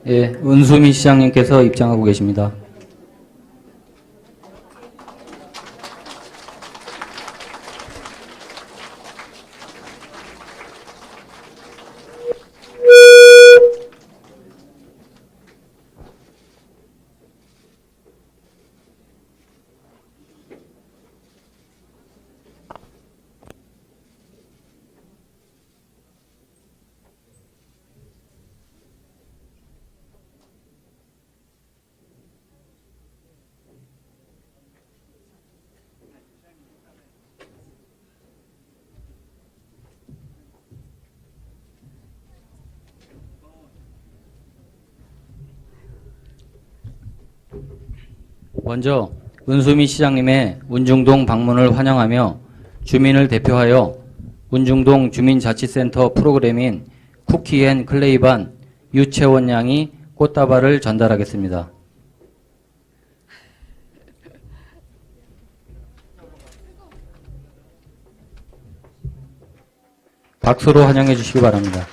예, 은수미 시장님께서 입장하고 계십니다. 먼저 은수미 시장님의 운중동 방문을 환영하며 주민을 대표하여 운중동 주민자치센터 프로그램인 쿠키앤클레이반 유채원 양이 꽃다발을 전달하겠습니다. 박수로 환영해 주시기 바랍니다.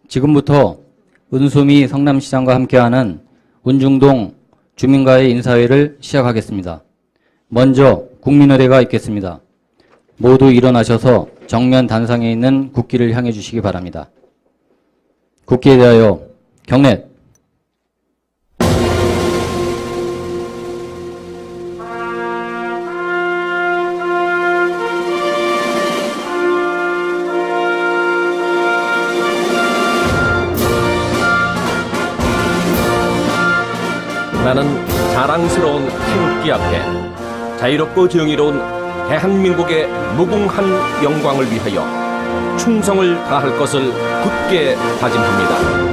지금부터 은수미 성남시장과 함께하는 운중동 주민과의 인사회를 시작하겠습니다. 먼저 국민의례가 있겠습니다. 모두 일어나셔서 정면 단상에 있는 국기를 향해 주시기 바랍니다. 국기에 대하여 경례. 나는 자랑스러운 태극기 앞에 자유롭고 정의로운 대한민국의 무궁한 영광을 위하여 충성을 다할 것을 굳게 다짐합니다.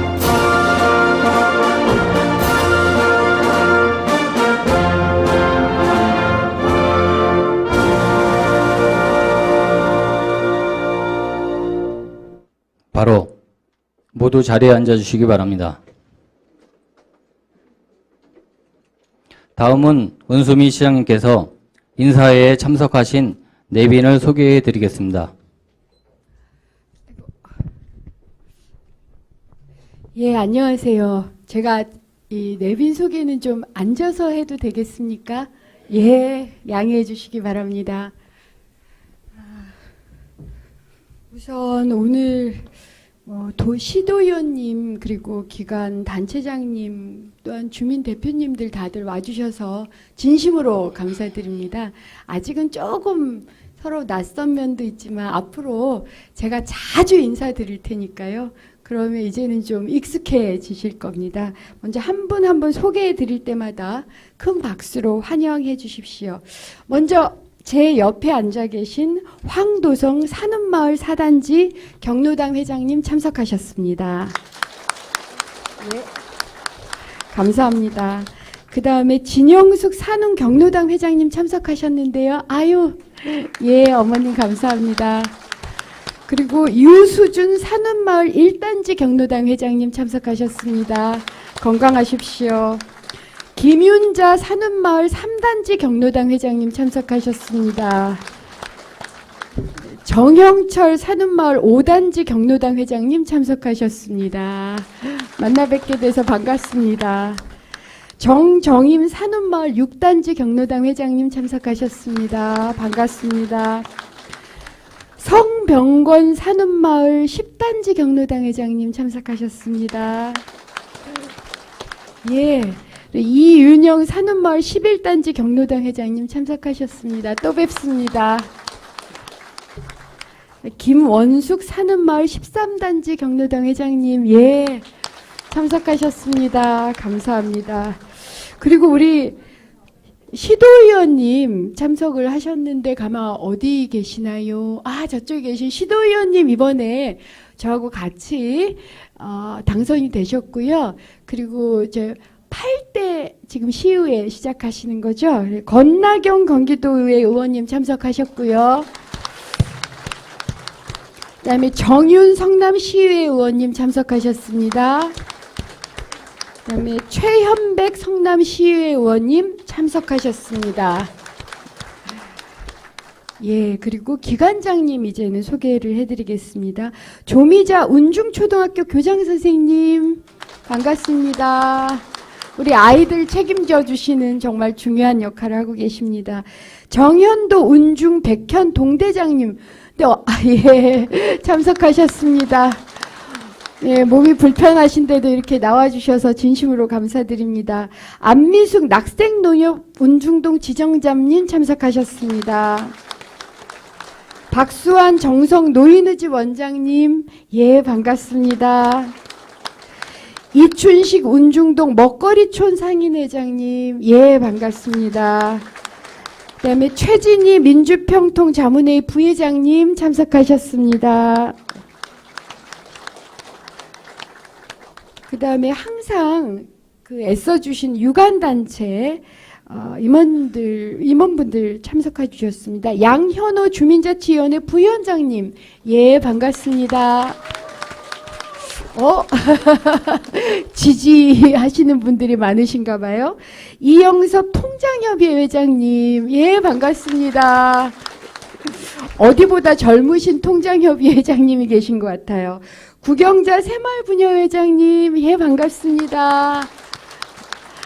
바로 모두 자리에 앉아주시기 바랍니다. 다음은 은수미 시장님께서 인사회에 참석하신 내빈을 소개해 드리겠습니다. 예, 안녕하세요. 제가 이 내빈 소개는 좀 앉아서 해도 되겠습니까? 예, 양해해 주시기 바랍니다. 우선 오늘 시도위원님 그리고 기관 단체장님 또한 주민 대표님들 다들 와주셔서 진심으로 감사드립니다. 아직은 조금 서로 낯선 면도 있지만 앞으로 제가 자주 인사드릴 테니까요. 그러면 이제는 좀 익숙해지실 겁니다. 먼저 한 분 한 분 소개해 드릴 때마다 큰 박수로 환영해 주십시오. 먼저 제 옆에 앉아 계신 황도성 산업마을 4단지 경로당 회장님 참석하셨습니다. 네. 감사합니다. 그 다음에 진영숙 산흥 경로당 회장님 참석하셨는데요. 아유, 예, 어머님 감사합니다. 그리고 유수준 산업마을 1단지 경로당 회장님 참석하셨습니다. 건강하십시오. 김윤자 산업마을 3단지 경로당 회장님 참석하셨습니다. 정형철 산업마을 5단지 경로당 회장님 참석하셨습니다. 만나 뵙게 돼서 반갑습니다. 정정임 산업마을 6단지 경로당 회장님 참석하셨습니다. 반갑습니다. 성병권 산업마을 10단지 경로당 회장님 참석하셨습니다. 예. 이윤영 산업마을 11단지 경로당 회장님 참석하셨습니다. 또 뵙습니다. 김원숙 산업마을 13단지 경로당 회장님, 예, 참석하셨습니다. 감사합니다. 그리고 우리 시도의원님 참석을 하셨는데 가만 어디 계시나요? 아, 저쪽에 계신 시도의원님 이번에 저하고 같이 당선이 되셨고요. 그리고 이제 8대 지금 시의회 시작하시는 거죠. 권나경 경기도의회 의원님 참석하셨고요. 그다음에 정윤 성남시의회 의원님 참석하셨습니다. 그다음에 최현백 성남시의회 의원님 참석하셨습니다. 예, 그리고 기관장님 이제는 소개를 해드리겠습니다. 조미자 운중초등학교 교장선생님 반갑습니다. 우리 아이들 책임져 주시는 정말 중요한 역할을 하고 계십니다. 정현도 운중 백현 동대장님 네, 예, 참석하셨습니다. 예, 몸이 불편하신데도 이렇게 나와주셔서 진심으로 감사드립니다. 안미숙 낙생농협 운중동 지정장님 참석하셨습니다. 박수환 정성 노인의집 원장님, 예, 반갑습니다. 이춘식 운중동 먹거리촌 상인회장님, 예, 반갑습니다. 그 다음에 최진희 민주평통 자문회의 부회장님 참석하셨습니다. 그 다음에 항상 애써주신 유관단체 임원분들 참석해 주셨습니다. 양현호 주민자치위원회 부위원장님, 예, 반갑습니다. 지지하시는 분들이 많으신가 봐요. 이영섭 통장협의회 회장님, 예, 반갑습니다. 어디보다 젊으신 통장협의회 회장님이 계신 것 같아요. 구경자 새마을분야회장님, 예, 반갑습니다.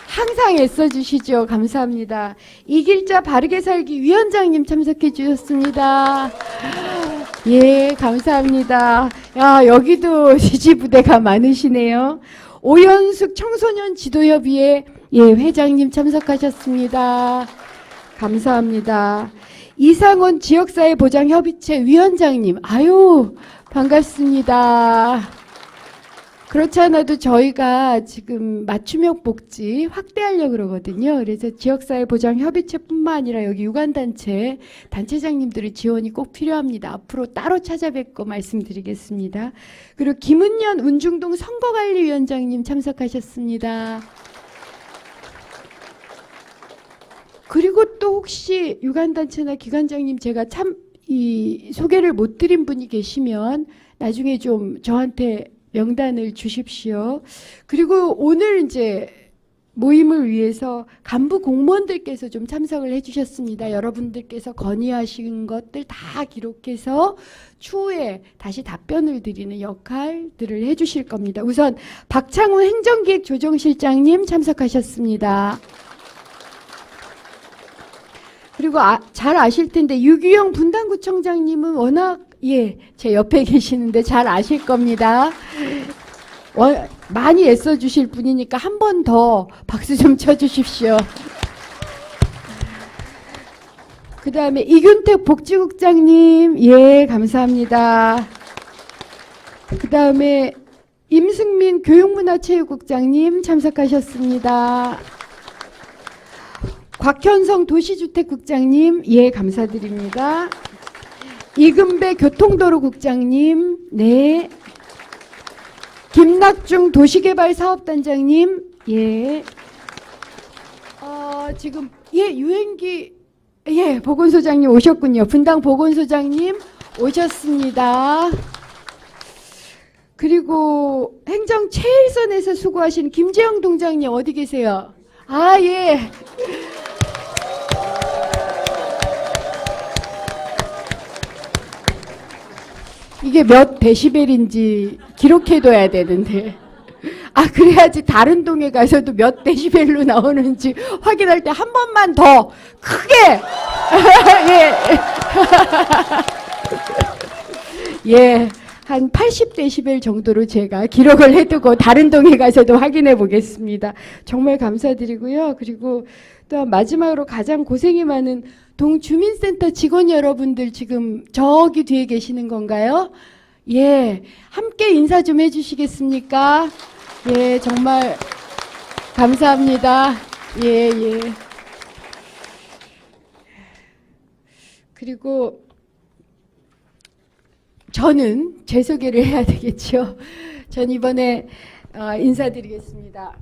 항상 애써주시죠. 감사합니다. 이길자 바르게 살기 위원장님 참석해 주셨습니다. 예, 감사합니다. 야, 여기도 지지부대가 많으시네요. 오연숙 청소년 지도협의회 예, 회장님 참석하셨습니다. 감사합니다. 이상원 지역사회보장협의체 위원장님, 아유, 반갑습니다. 그렇지 않아도 저희가 지금 맞춤형 복지 확대하려고 그러거든요. 그래서 지역사회보장협의체뿐만 아니라 여기 유관단체 단체장님들의 지원이 꼭 필요합니다. 앞으로 따로 찾아뵙고 말씀드리겠습니다. 그리고 김은연 운중동 선거관리위원장님 참석하셨습니다. 그리고 또 혹시 유관단체나 기관장님 제가 소개를 못 드린 분이 계시면 나중에 좀 저한테 명단을 주십시오. 그리고 오늘 이제 모임을 위해서 간부 공무원들께서 좀 참석을 해주셨습니다. 여러분들께서 건의하신 것들 다 기록해서 추후에 다시 답변을 드리는 역할들을 해주실 겁니다. 우선 박창훈 행정기획조정실장님 참석하셨습니다. 그리고 잘 아실 텐데 유규영 분당구청장님은 워낙 예, 제 옆에 계시는데 잘 아실 겁니다. 많이 애써주실 분이니까 한 번 더 박수 좀 쳐주십시오. 그 다음에 이균택 복지국장님, 예, 감사합니다. 그 다음에 임승민 교육문화체육국장님 참석하셨습니다. 곽현성 도시주택국장님, 예, 감사드립니다. 이금배 교통도로국장님, 네. 김낙중 도시개발사업단장님, 예. 지금, 예, 유행기, 예, 보건소장님 오셨군요. 분당 보건소장님 오셨습니다. 그리고 행정 최일선에서 수고하신 김재영 동장님 어디 계세요? 아, 예. 이게 몇 데시벨인지 기록해둬야 되는데 그래야지 다른 동에 가서도 몇 데시벨로 나오는지 확인할 때 한 번만 더 크게 예. 예, 한 80데시벨 정도로 제가 기록을 해두고 다른 동에 가서도 확인해 보겠습니다. 정말 감사드리고요. 그리고 또 마지막으로 가장 고생이 많은 동주민센터 직원 여러분들 지금 저기 뒤에 계시는 건가요? 예, 함께 인사 좀 해주시겠습니까? 예, 정말 감사합니다. 예, 예. 그리고 저는 제 소개를 해야 되겠죠. 전 이번에 인사드리겠습니다.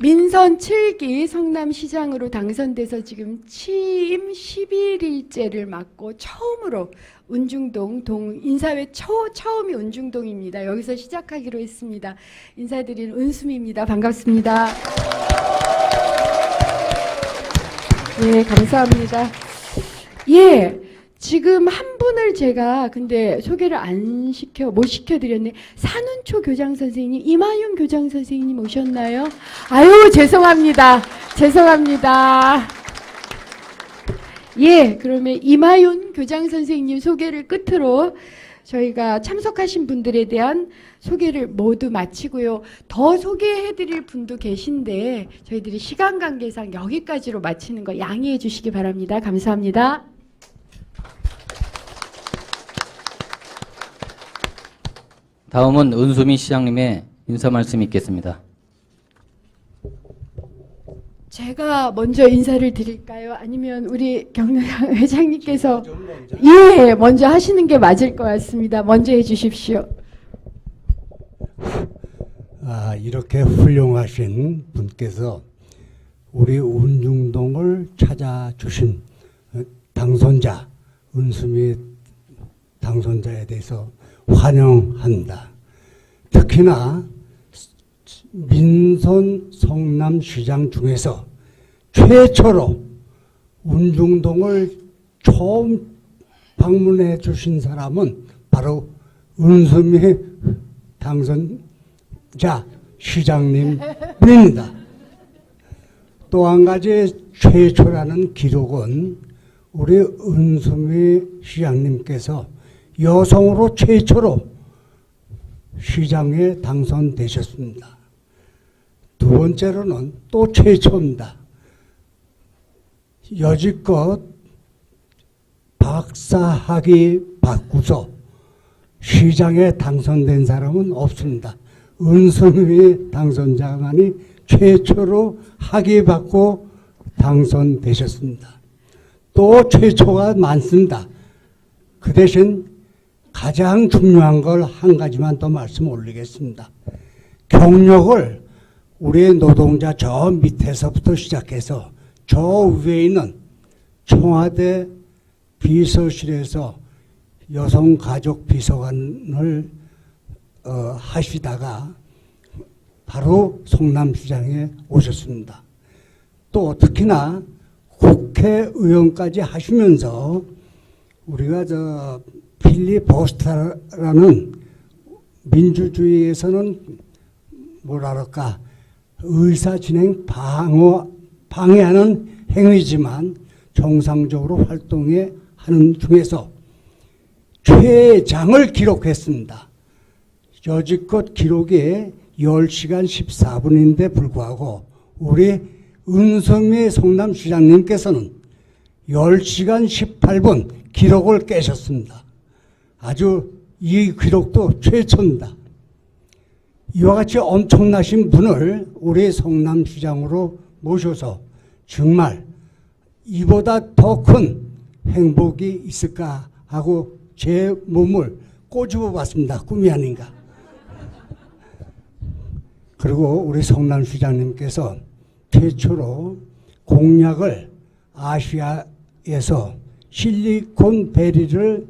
민선 7기 성남시장으로 당선돼서 지금 취임 11일째를 맞고 처음으로 운중동 인사회 처음이 운중동입니다. 여기서 시작하기로 했습니다. 인사드린 은수미입니다. 반갑습니다. 예, 감사합니다. 예, 지금 한 분을 제가 근데 소개를 못 시켜드렸네. 산운초 교장 선생님, 이마윤 교장 선생님 오셨나요? 아유, 죄송합니다. 죄송합니다. 예, 그러면 이마윤 교장 선생님 소개를 끝으로 저희가 참석하신 분들에 대한 소개를 모두 마치고요. 더 소개해드릴 분도 계신데 저희들이 시간 관계상 여기까지로 마치는 거 양해해 주시기 바랍니다. 감사합니다. 다음은 은수미 시장님의 인사 말씀이 있겠습니다. 제가 먼저 인사를 드릴까요? 아니면 우리 경로당 회장님께서 예, 먼저 하시는 게 맞을 것 같습니다. 먼저 해주십시오. 이렇게 훌륭하신 분께서 우리 운중동을 찾아주신 당선자, 은수미 당선자에 대해서 환영한다. 특히나 민선 성남시장 중에서 최초로 운중동을 처음 방문해 주신 사람은 바로 은수미 당선자 시장님입니다. 또 한 가지 최초라는 기록은 우리 은수미 시장님께서 여성으로 최초로 시장에 당선되셨습니다. 두 번째로는 또 최초입니다. 여지껏 박사학위 받고서 시장에 당선된 사람은 없습니다. 은수미 당선자만이 최초로 학위 받고 당선되셨습니다. 또 최초가 많습니다. 그 대신 가장 중요한 걸 한 가지만 더 말씀 올리겠습니다. 경력을 우리 노동자 저 밑에서부터 시작해서 저 위에 있는 청와대 비서실에서 여성가족비서관을 하시다가 바로 성남시장에 오셨습니다. 또 특히나 국회의원까지 하시면서 우리가 필리버스터라는 민주주의에서는 뭐랄까 의사진행 방해하는 행위지만 정상적으로 활동해 하는 중에서 최장을 기록했습니다. 여지껏 기록이 10시간 14분인데 불구하고 우리 은수미 성남시장님께서는 10시간 18분 기록을 깨셨습니다. 아주 이 기록도 최초입니다. 이와 같이 엄청나신 분을 우리 성남시장으로 모셔서 정말 이보다 더 큰 행복이 있을까 하고 제 몸을 꼬집어 봤습니다. 꿈이 아닌가. 그리고 우리 성남시장님께서 최초로 공약을 아시아에서 실리콘 밸리를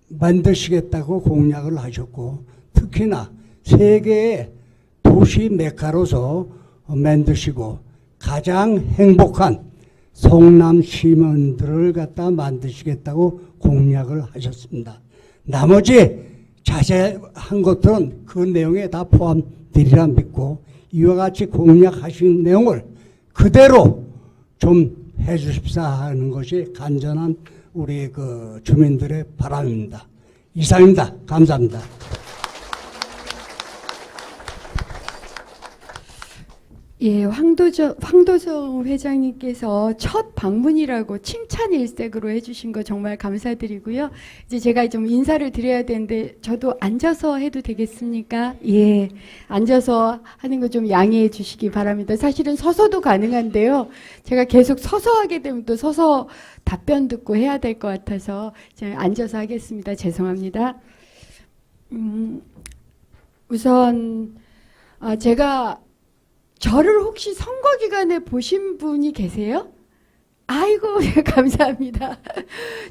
만드시겠다고 공약을 하셨고 특히나 세계의 도시 메카로서 만드시고 가장 행복한 성남 시민들을 갖다 만드시겠다고 공약을 하셨습니다. 나머지 자세한 것들은 그 내용에 다 포함되리라 믿고 이와 같이 공약하신 내용을 그대로 좀 해주십사 하는 것이 간절한 우리 그 주민들의 바람입니다. 이상입니다. 감사합니다. 예, 황도성 회장님께서 첫 방문이라고 칭찬 일색으로 해주신 거 정말 감사드리고요. 이제 제가 좀 인사를 드려야 되는데 저도 앉아서 해도 되겠습니까? 예, 앉아서 하는 거 좀 양해해 주시기 바랍니다. 사실은 서서도 가능한데요. 제가 계속 서서 하게 되면 또 서서 답변 듣고 해야 될 것 같아서 제가 앉아서 하겠습니다. 죄송합니다. 우선 제가 저를 혹시 선거 기간에 보신 분이 계세요? 아이고, 감사합니다.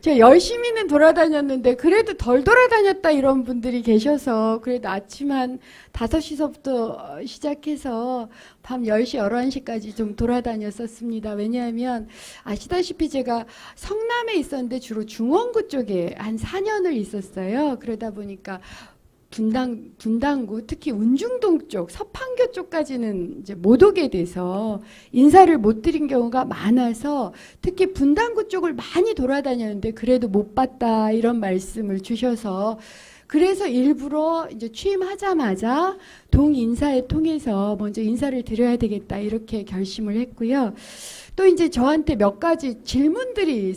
제가 열심히는 돌아다녔는데 그래도 덜 돌아다녔다 이런 분들이 계셔서 그래도 아침 한 5시서부터 시작해서 밤 10시, 11시까지 좀 돌아다녔었습니다. 왜냐하면 아시다시피 제가 성남에 있었는데 주로 중원구 쪽에 한 4년을 있었어요. 그러다 보니까 분당구, 특히 운중동 쪽, 서판교 쪽까지는 이제 못 오게 돼서 인사를 못 드린 경우가 많아서 특히 분당구 쪽을 많이 돌아다녔는데 그래도 못 봤다 이런 말씀을 주셔서 그래서 일부러 이제 취임하자마자 동인사에 통해서 먼저 인사를 드려야 되겠다 이렇게 결심을 했고요. 또 이제 저한테 몇 가지 질문들이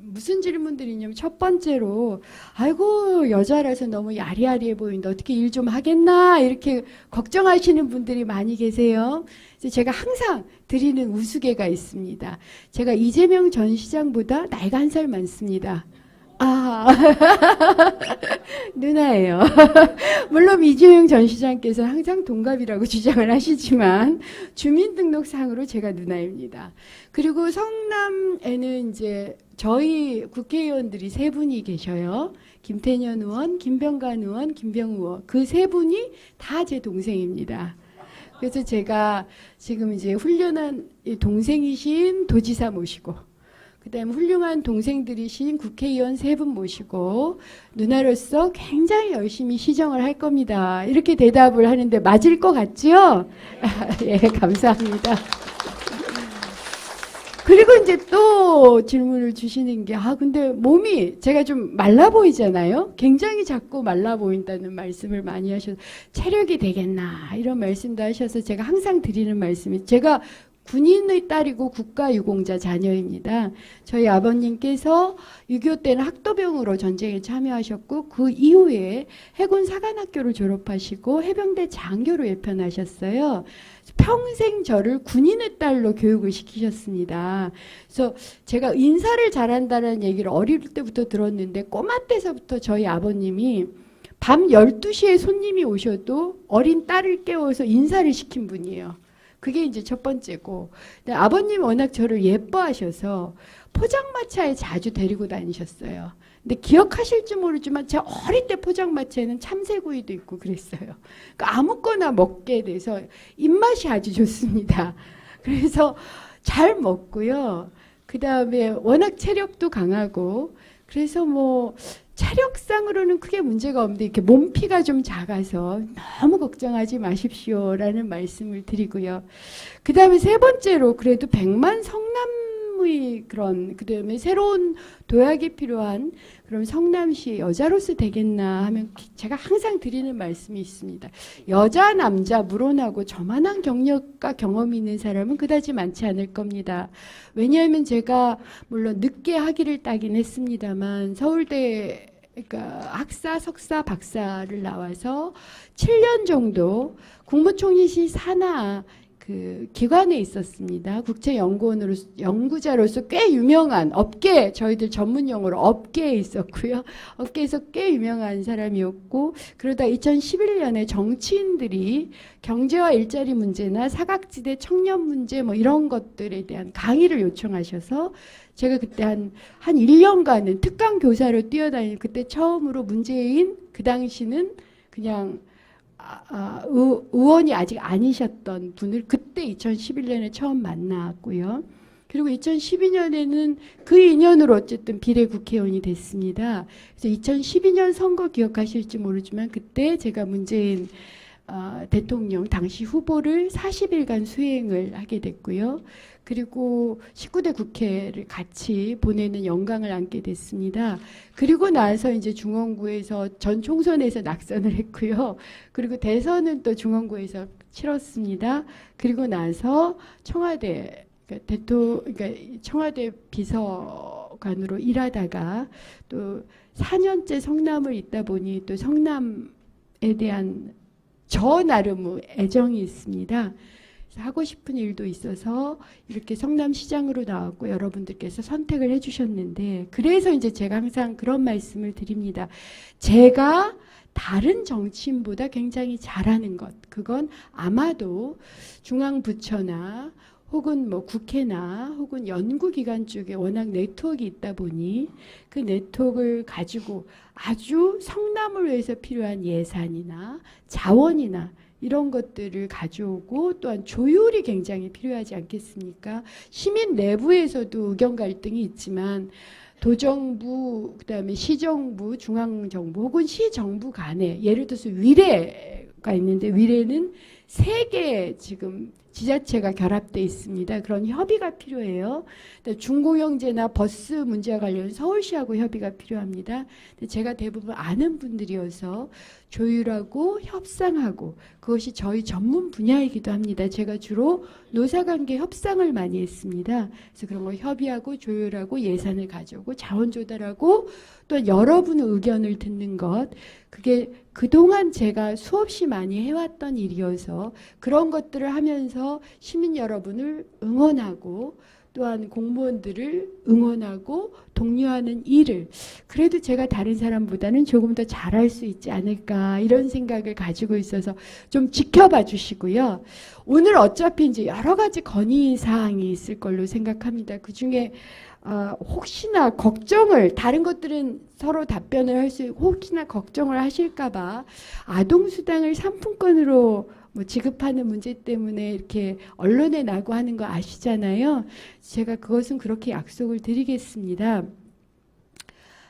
무슨 질문들이냐면 첫 번째로 아이고 여자라서 너무 야리야리해 보인다. 어떻게 일 좀 하겠나 이렇게 걱정하시는 분들이 많이 계세요. 그래서 제가 항상 드리는 우스개가 있습니다. 제가 이재명 전 시장보다 나이가 1살 많습니다. 누나예요. 물론 이재명 전 시장께서 항상 동갑이라고 주장을 하시지만 주민등록상으로 제가 누나입니다. 그리고 성남에는 이제 저희 국회의원들이 3분이 계셔요. 김태년 의원, 김병관 의원, 김병우 의원. 그 3분이 다 제 동생입니다. 그래서 제가 지금 이제 훌륭한 동생이신 도지사 모시고 그다음에 훌륭한 동생들이신 국회의원 3분 모시고 누나로서 굉장히 열심히 시정을 할 겁니다. 이렇게 대답을 하는데 맞을 것 같지요? 예, 감사합니다. 그리고 이제 또 질문을 주시는 게 근데 몸이 제가 좀 말라 보이잖아요. 굉장히 작고 말라 보인다는 말씀을 많이 하셔서 체력이 되겠나 이런 말씀도 하셔서 제가 항상 드리는 말씀이 제가 군인의 딸이고 국가유공자 자녀입니다. 저희 아버님께서 6.25 때는 학도병으로 전쟁에 참여하셨고 그 이후에 해군 사관학교를 졸업하시고 해병대 장교로 예편하셨어요. 평생 저를 군인의 딸로 교육을 시키셨습니다. 그래서 제가 인사를 잘한다는 얘기를 어릴 때부터 들었는데 꼬마 때서부터 저희 아버님이 밤 12시에 손님이 오셔도 어린 딸을 깨워서 인사를 시킨 분이에요. 그게 이제 첫 번째고, 아버님 워낙 저를 예뻐하셔서 포장마차에 자주 데리고 다니셨어요. 근데 기억하실지 모르지만 제가 어릴 때 포장마차에는 참새구이도 있고 그랬어요. 그러니까 아무거나 먹게 돼서 입맛이 아주 좋습니다. 그래서 잘 먹고요. 그 다음에 워낙 체력도 강하고 그래서 뭐 체력상으로는 크게 문제가 없는데 이렇게 몸피가 좀 작아서 너무 걱정하지 마십시오라는 말씀을 드리고요. 그 다음에 3번째로 그래도 100만 성남의 그다음에 새로운 도약이 필요한 그럼 성남시 여자로서 되겠나 하면 제가 항상 드리는 말씀이 있습니다. 여자 남자 물어나고 저만한 경력과 경험이 있는 사람은 그다지 많지 않을 겁니다. 왜냐하면 제가 물론 늦게 학위를 따긴 했습니다만 서울대 그러니까 학사, 석사, 박사를 나와서 7년 정도 국무총리실 산하 그 기관에 있었습니다. 국제연구원으로 연구자로서 꽤 유명한 업계 저희들 전문 용어로 업계에 있었고요. 업계에서 꽤 유명한 사람이었고 그러다 2011년에 정치인들이 경제와 일자리 문제나 사각지대 청년 문제 뭐 이런 것들에 대한 강의를 요청하셔서 제가 그때 한 1년간은 특강 교사로 뛰어다니는 그때 처음으로 문재인 그 당시는 그냥 의원이 아직 아니셨던 분을 그때 2011년에 처음 만났고요. 그리고 2012년에는 그 인연으로 어쨌든 비례국회의원이 됐습니다. 그래서 2012년 선거 기억하실지 모르지만 그때 제가 문재인 대통령 당시 후보를 40일간 수행을 하게 됐고요. 그리고 19대 국회를 같이 보내는 영광을 안게 됐습니다. 그리고 나서 이제 중원구에서 전 총선에서 낙선을 했고요. 그리고 대선은 또 중원구에서 치렀습니다. 그리고 나서 청와대 그러니까 청와대 비서관으로 일하다가 또 4년째 성남을 있다 보니 또 성남에 대한 저 나름의 애정이 있습니다. 그래서 하고 싶은 일도 있어서 이렇게 성남시장으로 나왔고 여러분들께서 선택을 해주셨는데, 그래서 이제 제가 항상 그런 말씀을 드립니다. 제가 다른 정치인보다 굉장히 잘하는 것, 그건 아마도 중앙부처나 혹은 뭐 국회나 혹은 연구기관 쪽에 워낙 네트워크가 있다 보니 그 네트워크를 가지고 아주 성남을 위해서 필요한 예산이나 자원이나 이런 것들을 가져오고, 또한 조율이 굉장히 필요하지 않겠습니까? 시민 내부에서도 의견 갈등이 있지만 도정부, 그다음에 시정부, 중앙정부 혹은 시정부 간에 예를 들어서 위례가 있는데 위례는 3개 지금 지자체가 결합돼 있습니다. 그런 협의가 필요해요. 중공영제나 버스 문제와 관련 서울시하고 협의가 필요합니다. 제가 대부분 아는 분들이어서 조율하고 협상하고 그것이 저희 전문 분야이기도 합니다. 제가 주로 노사관계 협상을 많이 했습니다. 그래서 그런 거 협의하고 조율하고 예산을 가져오고 자원 조달하고 또 여러분의 의견을 듣는 것, 그게 그동안 제가 수없이 많이 해왔던 일이어서 그런 것들을 하면서 시민 여러분을 응원하고 또한 공무원들을 응원하고 독려하는 일을 그래도 제가 다른 사람보다는 조금 더 잘할 수 있지 않을까, 이런 생각을 가지고 있어서 좀 지켜봐 주시고요. 오늘 어차피 이제 여러 가지 건의사항이 있을 걸로 생각합니다. 그중에 혹시나 걱정을, 다른 것들은 서로 답변을 할 수 있고 혹시나 걱정을 하실까봐 아동수당을 상품권으로 뭐 지급하는 문제 때문에 이렇게 언론에 나고 하는 거 아시잖아요. 제가 그것은 그렇게 약속을 드리겠습니다.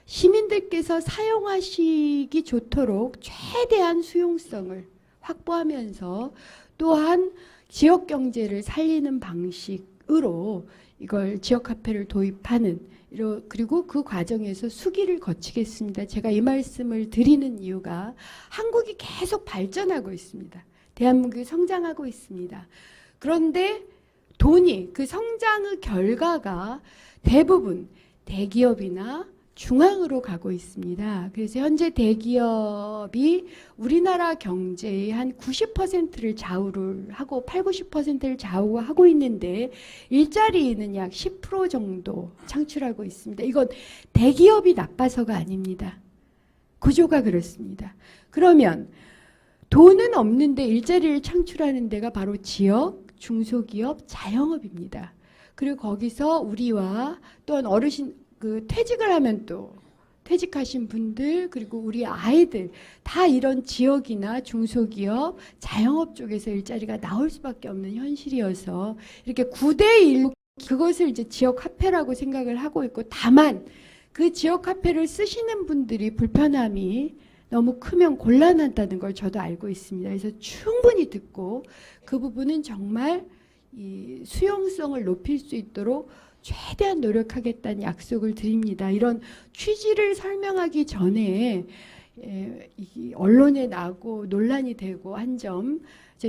시민들께서 사용하시기 좋도록 최대한 수용성을 확보하면서 또한 지역 경제를 살리는 방식으로 이걸 지역 카페를 도입하는, 그리고 그 과정에서 수기를 거치겠습니다. 제가 이 말씀을 드리는 이유가 한국이 계속 발전하고 있습니다. 대한민국이 성장하고 있습니다. 그런데 돈이, 그 성장의 결과가 대부분 대기업이나 중앙으로 가고 있습니다. 그래서 현재 대기업이 우리나라 경제의 한 90%를 좌우를 하고 80~90%를 좌우하고 있는데 일자리는 약 10% 정도 창출하고 있습니다. 이건 대기업이 나빠서가 아닙니다. 구조가 그렇습니다. 그러면 돈은 없는데 일자리를 창출하는 데가 바로 지역, 중소기업, 자영업입니다. 그리고 거기서 우리와 또한 어르신, 퇴직을 하면 또 퇴직하신 분들, 그리고 우리 아이들 다 이런 지역이나 중소기업, 자영업 쪽에서 일자리가 나올 수밖에 없는 현실이어서 이렇게 9대1, 그것을 이제 지역 카페라고 생각을 하고 있고, 다만 그 지역 카페를 쓰시는 분들이 불편함이 너무 크면 곤란하다는 걸 저도 알고 있습니다. 그래서 충분히 듣고 그 부분은 정말 이 수용성을 높일 수 있도록 최대한 노력하겠다는 약속을 드립니다. 이런 취지를 설명하기 전에 언론에 나고 논란이 되고 한 점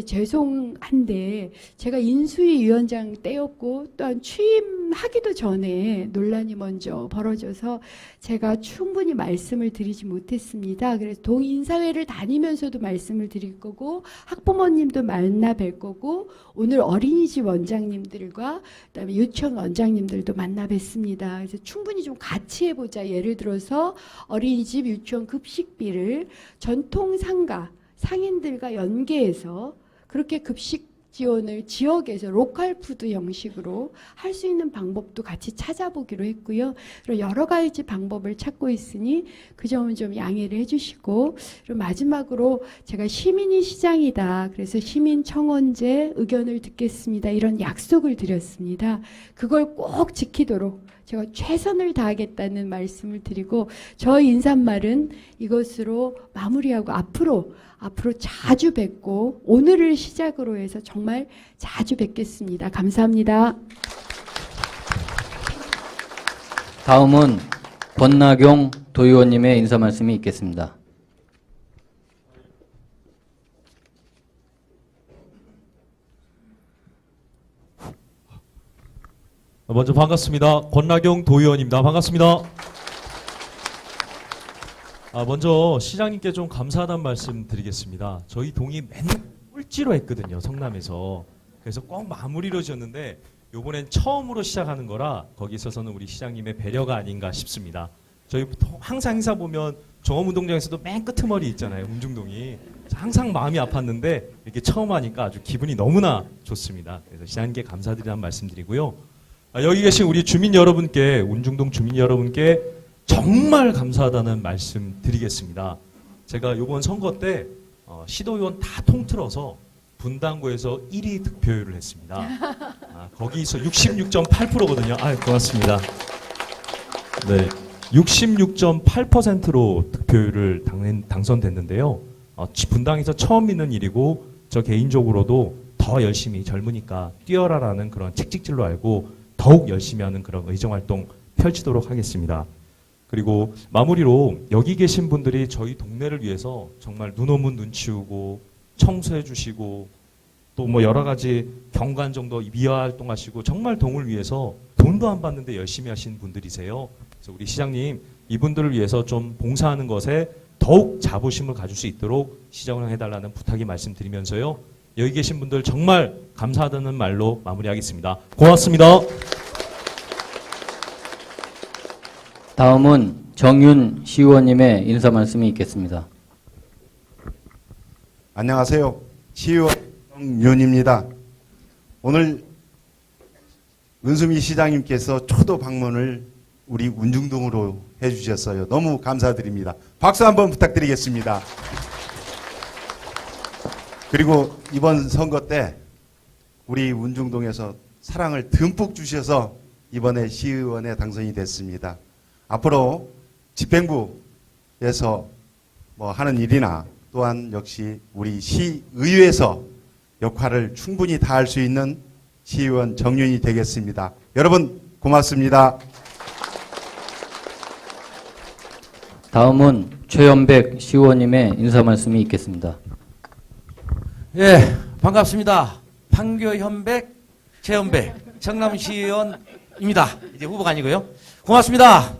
죄송한데, 제가 인수위 위원장 때였고 또한 취임하기도 전에 논란이 먼저 벌어져서 제가 충분히 말씀을 드리지 못했습니다. 그래서 동인사회를 다니면서도 말씀을 드릴 거고 학부모님도 만나 뵐 거고 오늘 어린이집 원장님들과 그다음에 유치원 원장님들도 만나 뵙습니다. 그래서 충분히 좀 같이 해보자. 예를 들어서 어린이집 유치원 급식비를 전통 상인들과 연계해서 그렇게 급식 지원을 지역에서 로컬 푸드 형식으로 할 수 있는 방법도 같이 찾아보기로 했고요. 그리고 여러 가지 방법을 찾고 있으니 그 점은 좀 양해를 해주시고, 그리고 마지막으로 제가 시민이 시장이다. 그래서 시민청원제 의견을 듣겠습니다. 이런 약속을 드렸습니다. 그걸 꼭 지키도록 제가 최선을 다하겠다는 말씀을 드리고, 저 인사말은 이것으로 마무리하고 앞으로 자주 뵙고 오늘을 시작으로 해서 정말 자주 뵙겠습니다. 감사합니다. 다음은 권나경 도의원님의 인사 말씀이 있겠습니다. 먼저 반갑습니다. 권나경 도의원입니다. 반갑습니다. 먼저 시장님께 좀 감사하다는 말씀 드리겠습니다. 저희 동이 맨날 꼴찌로 했거든요, 성남에서. 그래서 꼭 마무리로 지었는데 이번엔 처음으로 시작하는 거라 거기 있어서는 우리 시장님의 배려가 아닌가 싶습니다. 저희 항상 행사 보면 종합운동장에서도 맨 끄트머리 있잖아요, 운중동이. 항상 마음이 아팠는데 이렇게 처음 하니까 아주 기분이 너무나 좋습니다. 그래서 시장님께 감사드리다는 말씀드리고요. 여기 계신 우리 주민 여러분께, 운중동 주민 여러분께 정말 감사하다는 말씀 드리겠습니다. 제가 이번 선거 때 시도의원 다 통틀어서 분당구에서 1위 득표율을 했습니다. 거기서 66.8%거든요. 고맙습니다. 네, 66.8%로 득표율을 당선됐는데요. 분당에서 처음 있는 일이고 저 개인적으로도 더 열심히 젊으니까 뛰어라라는 그런 책찍질로 알고 더욱 열심히 하는 그런 의정활동 펼치도록 하겠습니다. 그리고 마무리로 여기 계신 분들이 저희 동네를 위해서 정말 눈 오면 눈 치우고 청소해 주시고 또 뭐 여러 가지 경관 정도 미화 활동하시고 정말 동을 위해서 돈도 안 받는데 열심히 하신 분들이세요. 그래서 우리 시장님 이분들을 위해서 좀 봉사하는 것에 더욱 자부심을 가질 수 있도록 시정을 해달라는 부탁이 말씀드리면서요. 여기 계신 분들 정말 감사하다는 말로 마무리하겠습니다. 고맙습니다. 다음은 정윤 시의원님의 인사 말씀이 있겠습니다. 안녕하세요. 시의원 정윤입니다. 오늘 은수미 시장님께서 초도 방문을 우리 운중동으로 해주셨어요. 너무 감사드립니다. 박수 한번 부탁드리겠습니다. 그리고 이번 선거 때 우리 운중동에서 사랑을 듬뿍 주셔서 이번에 시의원에 당선이 됐습니다. 앞으로 집행부에서 뭐 하는 일이나 또한 역시 우리 시의회에서 역할을 충분히 다할 수 있는 시의원 정윤이 되겠습니다. 여러분 고맙습니다. 다음은 최연백 시의원님의 인사 말씀이 있겠습니다. 예, 반갑습니다. 판교현백, 최연백, 성남시의원입니다. 이제 후보가 아니고요. 고맙습니다.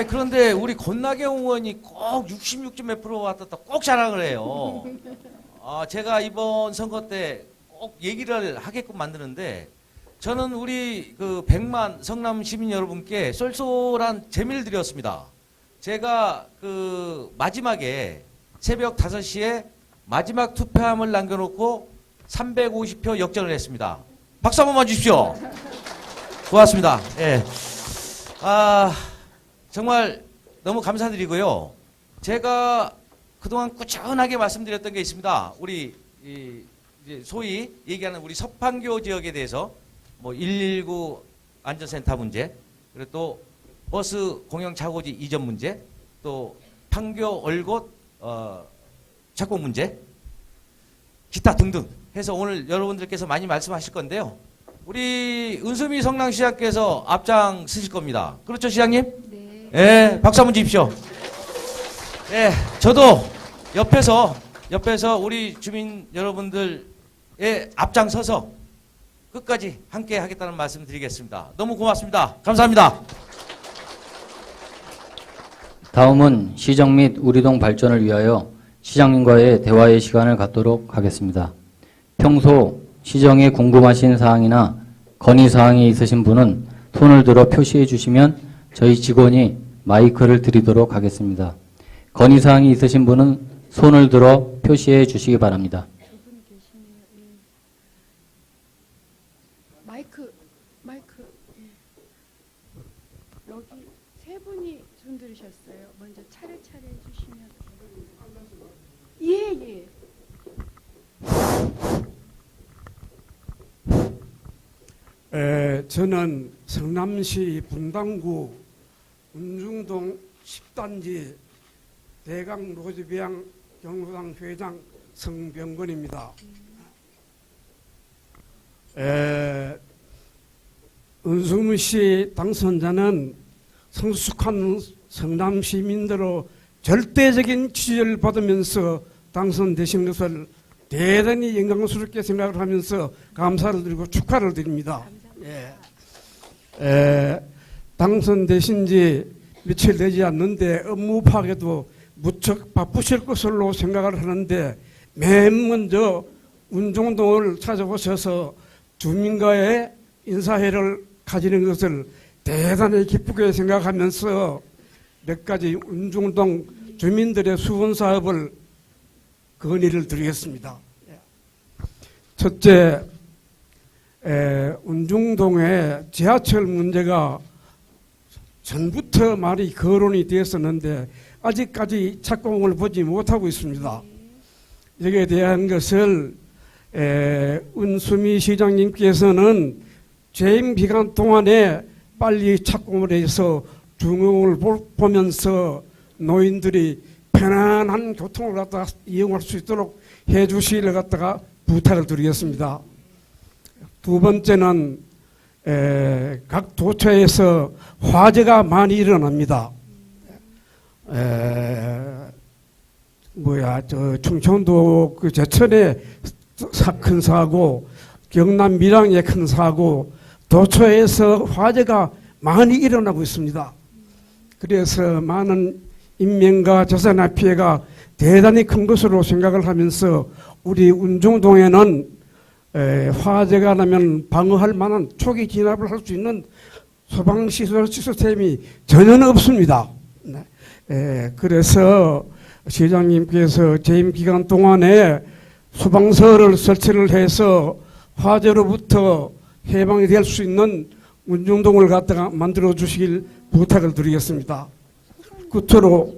그런데 우리 권나경 의원이 꼭 66점 몇 프로 왔다 꼭 자랑을 해요. 제가 이번 선거 때 꼭 얘기를 하게끔 만드는데 저는 우리 그 100만 성남 시민 여러분께 쏠쏠한 재미를 드렸습니다. 제가 그 마지막에 새벽 5시에 마지막 투표함을 남겨놓고 350표 역전을 했습니다. 박수 한 번만 주십시오. 고맙습니다. 예. 정말 너무 감사드리고요. 제가 그동안 꾸준하게 말씀드렸던 게 있습니다. 우리 이제 소위 얘기하는 우리 서판교 지역에 대해서 뭐 119 안전센터 문제, 그리고 또 버스 공영 차고지 이전 문제, 또 판교 얼곳 착공 문제, 기타 등등 해서 오늘 여러분들께서 많이 말씀하실 건데요. 우리 은수미 성남시장께서 앞장 쓰실 겁니다. 그렇죠, 시장님? 네. 예, 박수 한번 주십시오. 예, 저도 옆에서 우리 주민 여러분들의 앞장서서 끝까지 함께 하겠다는 말씀 드리겠습니다. 너무 고맙습니다. 감사합니다. 다음은 시정 및 우리동 발전을 위하여 시장님과의 대화의 시간을 갖도록 하겠습니다. 평소 시정에 궁금하신 사항이나 건의사항이 있으신 분은 손을 들어 표시해 주시면 저희 직원이 마이크를 드리도록 하겠습니다. 건의사항이 있으신 분은 손을 들어 표시해 주시기 바랍니다. 두분 계시네요. 예. 마이크. 예. 여기 세 분이 손 들으셨어요. 먼저 차례차례 해주시면. 예. 저는 성남시 분당구 운중동 10단지 대강 로즈비앙 경로당 회장 성병건입니다. 은수미 당선자는 성숙한 성남 시민들로 절대적인 지지를 받으면서 당선되신 것을 대단히 영광스럽게 생각을 하면서 감사를 드리고 축하를 드립니다. 감사합니다. 당선되신 지 며칠 되지 않는데 업무 파악에도 무척 바쁘실 것으로 생각을 하는데 맨 먼저 운종동을 찾아오셔서 주민과의 인사회를 가지는 것을 대단히 기쁘게 생각하면서 몇 가지 운종동 주민들의 수원 사업을 건의를 드리겠습니다. 첫째, 운종동의 지하철 문제가 전부터 많이 거론이 되었었는데 아직까지 착공을 보지 못하고 있습니다. 여기에 대한 것을 은수미 시장님께서는 재임 기간 동안에 빨리 착공을 해서 중용을 보면서 노인들이 편안한 교통을 갖다가 이용할 수 있도록 해주시기를 갖다가 부탁을 드리겠습니다. 두 번째는 각 도처에서 화재가 많이 일어납니다. 충청도 그 제천에 큰 사고, 경남 밀양에 큰 사고, 도처에서 화재가 많이 일어나고 있습니다. 그래서 많은 인명과 재산의 피해가 대단히 큰 것으로 생각을 하면서 우리 운종동에는 화재가 나면 방어할 만한 초기 진압을 할 수 있는 소방시설 시스템이 전혀 없습니다. 그래서 시장님께서 재임 기간 동안에 소방서를 설치를 해서 화재로부터 해방이 될 수 있는 운종동을 갖다가 만들어 주시길 부탁을 드리겠습니다. 끝으로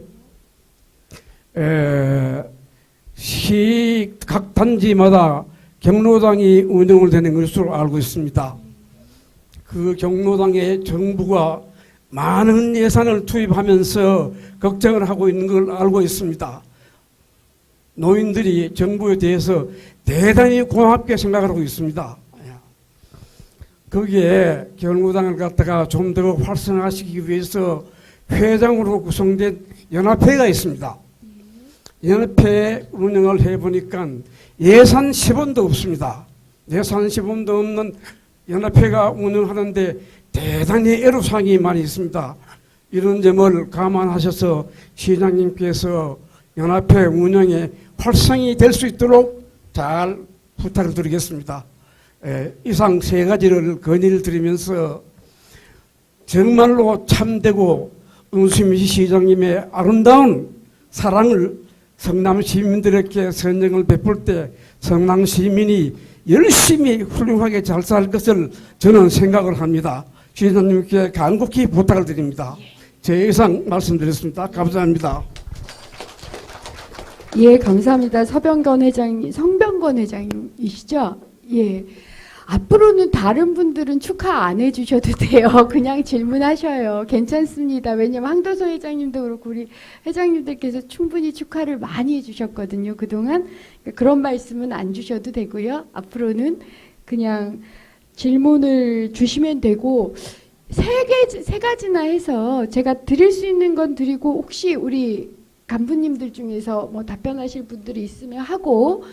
시 각 단지마다 경로당이 운영을 되는 것으로 알고 있습니다. 그 경로당에 정부가 많은 예산을 투입하면서 걱정을 하고 있는 걸 알고 있습니다. 노인들이 정부에 대해서 대단히 고맙게 생각을 하고 있습니다. 거기에 경로당을 갖다가 좀 더 활성화시키기 위해서 회장으로 구성된 연합회가 있습니다. 연합회 운영을 해보니까 예산 10원도 없습니다. 예산 10원도 없는 연합회가 운영하는데 대단히 애로사항이 많이 있습니다. 이런 점을 감안하셔서 시장님께서 연합회 운영에 활성이 될 수 있도록 잘 부탁을 드리겠습니다. 이상 세 가지를 건의를 드리면서 정말로 참되고 은수미 시장님의 아름다운 사랑을 성남 시민들에게 선정을 베풀 때 성남 시민이 열심히 훌륭하게 잘 살 것을 저는 생각을 합니다. 시장님께 간곡히 부탁을 드립니다. 제 이상 말씀드렸습니다. 감사합니다. 예, 감사합니다. 서병건 회장님, 성병건 회장님이시죠? 예. 앞으로는 다른 분들은 축하 안 해주셔도 돼요. 그냥 질문하셔요. 괜찮습니다. 왜냐면 황도서 회장님도 그렇고 우리 회장님들께서 충분히 축하를 많이 해주셨거든요. 그동안 그런 말씀은 안 주셔도 되고요. 앞으로는 그냥 질문을 주시면 되고 세 가지나 해서 제가 드릴 수 있는 건 드리고 혹시 우리 간부님들 중에서 뭐 답변하실 분들이 있으면 하고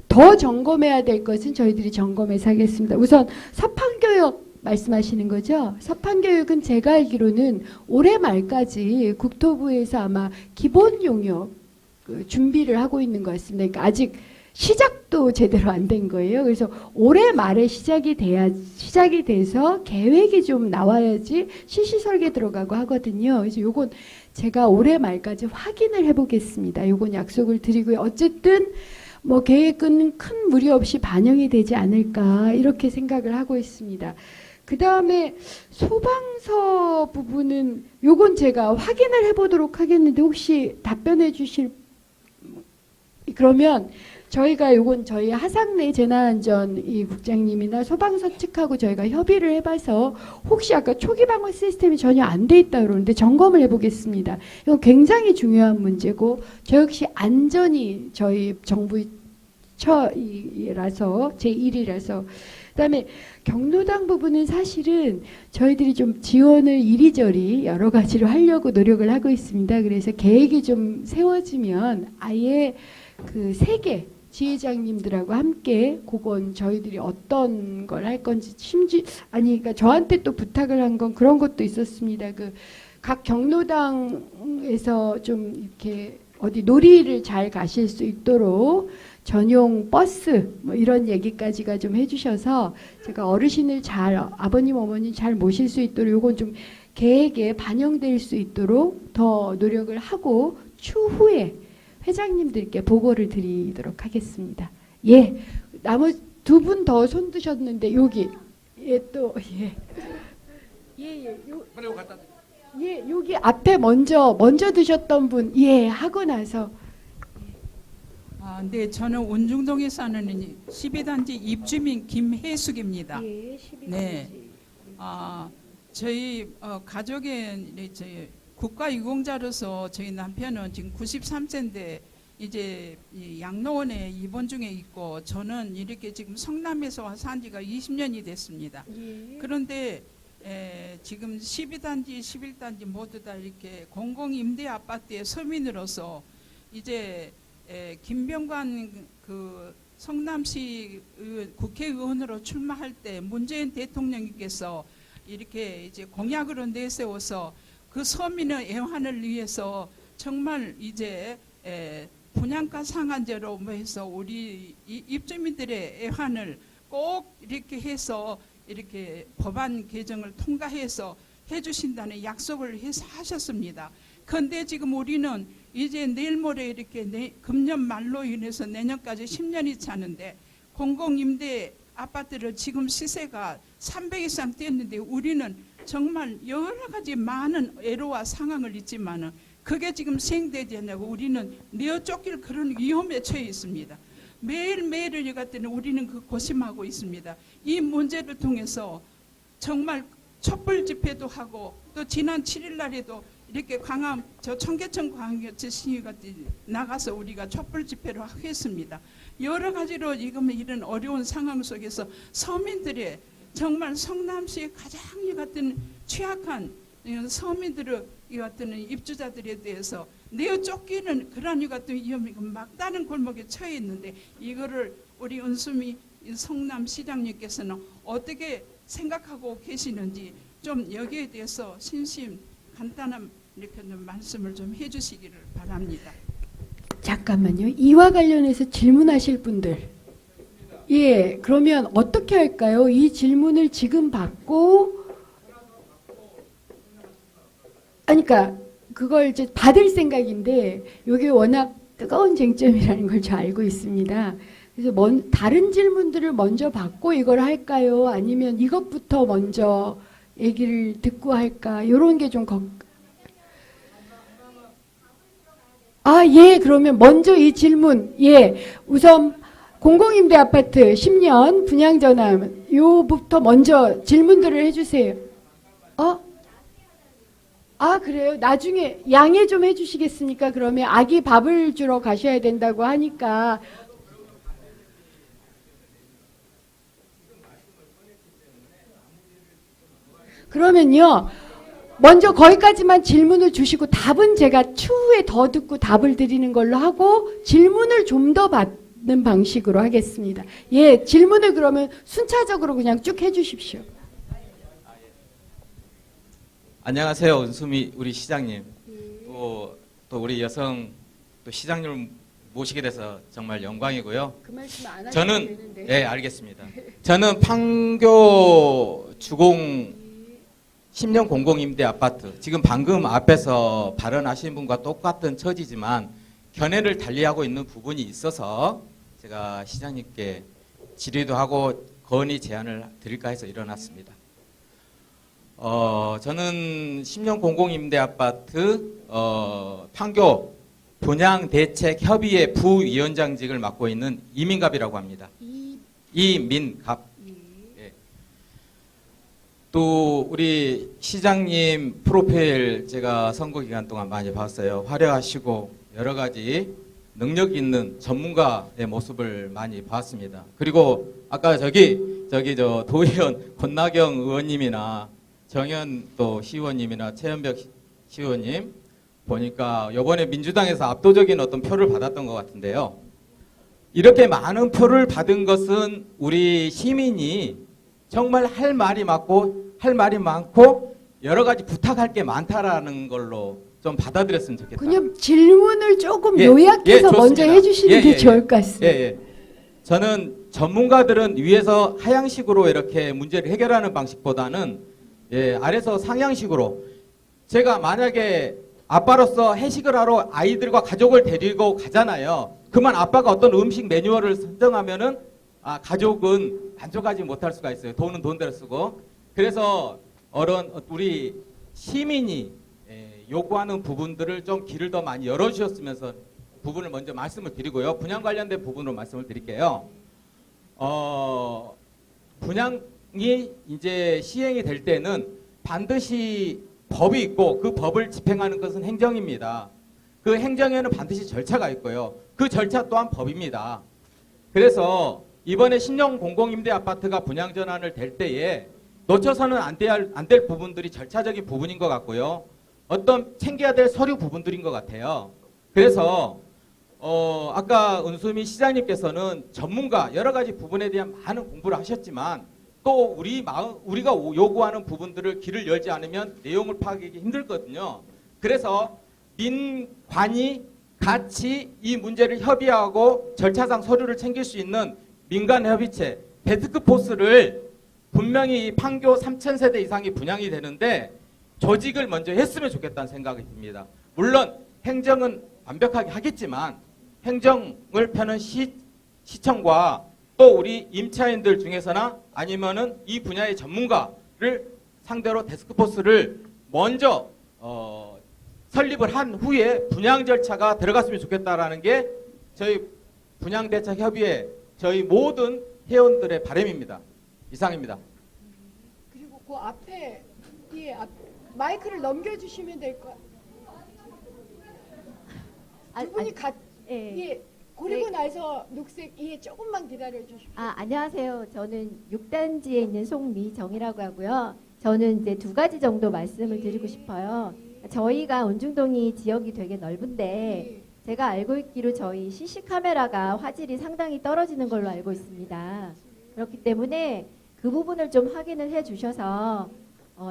더 점검해야 될 것은 저희들이 점검해서 하겠습니다. 우선 서판교육 말씀하시는 거죠? 서판교육은 제가 알기로는 올해 말까지 국토부에서 아마 기본 용역 준비를 하고 있는 것 같습니다. 그러니까 아직 시작도 제대로 안 된 거예요. 그래서 올해 말에 시작이 돼서 계획이 좀 나와야지 실시 설계 들어가고 하거든요. 그래서 요건 제가 올해 말까지 확인을 해보겠습니다. 요건 약속을 드리고요. 어쨌든 뭐 계획은 큰 무리 없이 반영이 되지 않을까 이렇게 생각을 하고 있습니다. 그 다음에 소방서 부분은 요건 제가 확인을 해보도록 하겠는데 혹시 답변해 주실 그러면 저희가 요건 저희 하상래 재난안전 이 국장님이나 소방서 측하고 저희가 협의를 해봐서 혹시 아까 초기 방어 시스템이 전혀 안 돼 있다 그러는데 점검을 해보겠습니다. 이건 굉장히 중요한 문제고 저 역시 안전이 저희 정부의 처라서 제1이라서 그다음에 경로당 부분은 사실은 저희들이 좀 지원을 이리저리 여러 가지로 하려고 노력을 하고 있습니다. 그래서 계획이 좀 세워지면 아예 그 3개 지회장님들하고 함께 그건 저희들이 어떤 걸 할 건지 그러니까 저한테 또 부탁을 한 건 그런 것도 있었습니다. 그 각 경로당에서 좀 이렇게 어디 놀이를 잘 가실 수 있도록 전용 버스 뭐 이런 얘기까지가 좀 해주셔서 제가 어르신을 잘 아버님 어머니 잘 모실 수 있도록 요건 좀 계획에 반영될 수 있도록 더 노력을 하고 추후에 회장님들께 보고를 드리도록 하겠습니다. 예, 나머지 두 분 더 손 드셨는데 여기 여기 앞에 먼저 드셨던 분 하고 나서 네, 저는 원중동에 사는 12단지 입주민 김혜숙입니다. 네, 저희 가족의 이제 국가유공자로서 저희 남편은 지금 93세인데 이제 이 양로원에 입원 중에 있고 저는 이렇게 지금 성남에서 산 지가 20년이 됐습니다. 그런데 지금 12단지, 11단지 모두 다 이렇게 공공임대 아파트의 서민으로서 이제 김병관 그 성남시 국회의원으로 출마할 때 문재인 대통령님께서 이렇게 이제 공약으로 내세워서 그 서민의 애환을 위해서 정말 이제 분양가 상한제로 뭐 해서 우리 입주민들의 애환을 꼭 이렇게 해서 이렇게 법안 개정을 통과해서 해주신다는 약속을 해서 하셨습니다. 그런데 지금 우리는 이제 내일 모레 이렇게 금년 말로 인해서 내년까지 10년이 차는데 공공임대 아파트를 지금 시세가 300 이상 뛰었는데 우리는 정말 여러 가지 많은 애로와 상황을 있지만은 그게 지금 시행되지 않고 우리는 내어 쫓길 그런 위험에 처해 있습니다. 매일매일 같은 우리는 그 고심하고 있습니다. 이 문제를 통해서 정말 촛불 집회도 하고 또 지난 7일 날에도 이렇게 광암 저 청계천 광역시 시위가 나가서 우리가 촛불 집회를 했습니다. 여러 가지로 지금 이런 어려운 상황 속에서 서민들의 정말 성남시의 가장 이 같은 취약한 서민들의 이 같은 입주자들에 대해서 내어 쫓기는 그런 이 같은 위험이 막다른 골목에 처해 있는데 이거를 우리 은수미 성남시장님께서는 어떻게 생각하고 계시는지 좀 여기에 대해서 간단한 이렇게 좀 말씀을 좀 해주시기를 바랍니다. 잠깐만요. 이와 관련해서 질문하실 분들. 그러면 어떻게 할까요? 이 질문을 지금 받고 그러니까 그걸 이제 받을 생각인데 이게 워낙 뜨거운 쟁점이라는 걸 잘 알고 있습니다. 그래서 다른 질문들을 먼저 받고 이걸 할까요? 아니면 이것부터 먼저 얘기를 듣고 할까? 이런 게 좀 그러면 먼저 이 질문. 우선 공공임대 아파트 10년 분양 전환 요부터 먼저 질문들을 해주세요. 그래요? 나중에 양해 좀 해주시겠습니까? 그러면 아기 밥을 주러 가셔야 된다고 하니까 그러면요. 먼저 거기까지만 질문을 주시고 답은 제가 추후에 더 듣고 답을 드리는 걸로 하고 질문을 좀 더 받는 방식으로 하겠습니다. 질문을 그러면 순차적으로 그냥 쭉 해주십시오. 안녕하세요, 은수미 우리 시장님. 또 우리 여성 또 시장님을 모시게 돼서 정말 영광이고요. 그 말씀 안 하셔도 되는데. 네, 알겠습니다. 저는 판교 주공 10년 공공임대 아파트, 지금 방금 앞에서 발언하신 분과 똑같은 처지지만 견해를 달리하고 있는 부분이 있어서 제가 시장님께 질의도 하고 건의 제안을 드릴까 해서 일어났습니다. 저는 10년 공공임대 아파트 판교 분양대책협의회 부위원장직을 맡고 있는 이민갑이라고 합니다. 이민갑. 또 우리 시장님 프로필 제가 선거 기간 동안 많이 봤어요. 화려하시고 여러 가지 능력 있는 전문가의 모습을 많이 봤습니다. 그리고 아까 저기 저 도의원 권나경 의원님이나 정현 또 시의원님이나 최현벽 시의원님 보니까 이번에 민주당에서 압도적인 어떤 표를 받았던 것 같은데요. 이렇게 많은 표를 받은 것은 우리 시민이 정말 할 말이 많고 여러 가지 부탁할 게 많다라는 걸로 좀 받아들였으면 좋겠다. 그냥 질문을 조금 예, 요약해서 예, 먼저 좋습니다. 해주시는 게 예, 좋을 것 같습니다. 예. 저는 전문가들은 위에서 하향식으로 이렇게 문제를 해결하는 방식보다는 아래서 상향식으로 제가 만약에 아빠로서 회식을 하러 아이들과 가족을 데리고 가잖아요. 그만 아빠가 어떤 음식 매뉴얼을 선정하면은 가족은 만족하지 못할 수가 있어요. 돈은 돈대로 쓰고. 그래서 우리 시민이 요구하는 부분들을 좀 길을 더 많이 열어주셨으면서 부분을 먼저 말씀을 드리고요. 분양 관련된 부분으로 말씀을 드릴게요. 분양이 이제 시행이 될 때는 반드시 법이 있고 그 법을 집행하는 것은 행정입니다. 그 행정에는 반드시 절차가 있고요. 그 절차 또한 법입니다. 그래서 이번에 신형 공공임대 아파트가 분양 전환을 될 때에 놓쳐서는 안 될 부분들이 절차적인 부분인 것 같고요. 어떤 챙겨야 될 서류 부분들인 것 같아요. 그래서 아까 은수미 시장님께서는 전문가 여러 가지 부분에 대한 많은 공부를 하셨지만 또 우리가 요구하는 부분들을 길을 열지 않으면 내용을 파악하기 힘들거든요. 그래서 민관이 같이 이 문제를 협의하고 절차상 서류를 챙길 수 있는 민간협의체 데스크포스를 분명히 판교 3,000세대 이상이 분양이 되는데 조직을 먼저 했으면 좋겠다는 생각이 듭니다. 물론 행정은 완벽하게 하겠지만 행정을 펴는 시청과 또 우리 임차인들 중에서나 아니면은 이 분야의 전문가를 상대로 데스크포스를 먼저 설립을 한 후에 분양 절차가 들어갔으면 좋겠다라는 게 저희 분양대책협의회 저희 모든 회원들의 바람입니다. 이상입니다. 그리고 그 앞에 마이크를 넘겨주시면 될 것 같아요. 두 분이 고르고 나서 녹색 조금만 기다려 주십시오. 안녕하세요. 저는 6단지에 있는 송미정이라고 하고요. 저는 이제 두 가지 정도 말씀을 드리고 싶어요. 저희가 운중동이 지역이 되게 넓은데 제가 알고 있기로 저희 CC 카메라가 화질이 상당히 떨어지는 걸로 알고 있습니다. 그렇기 때문에 그 부분을 좀 확인을 해 주셔서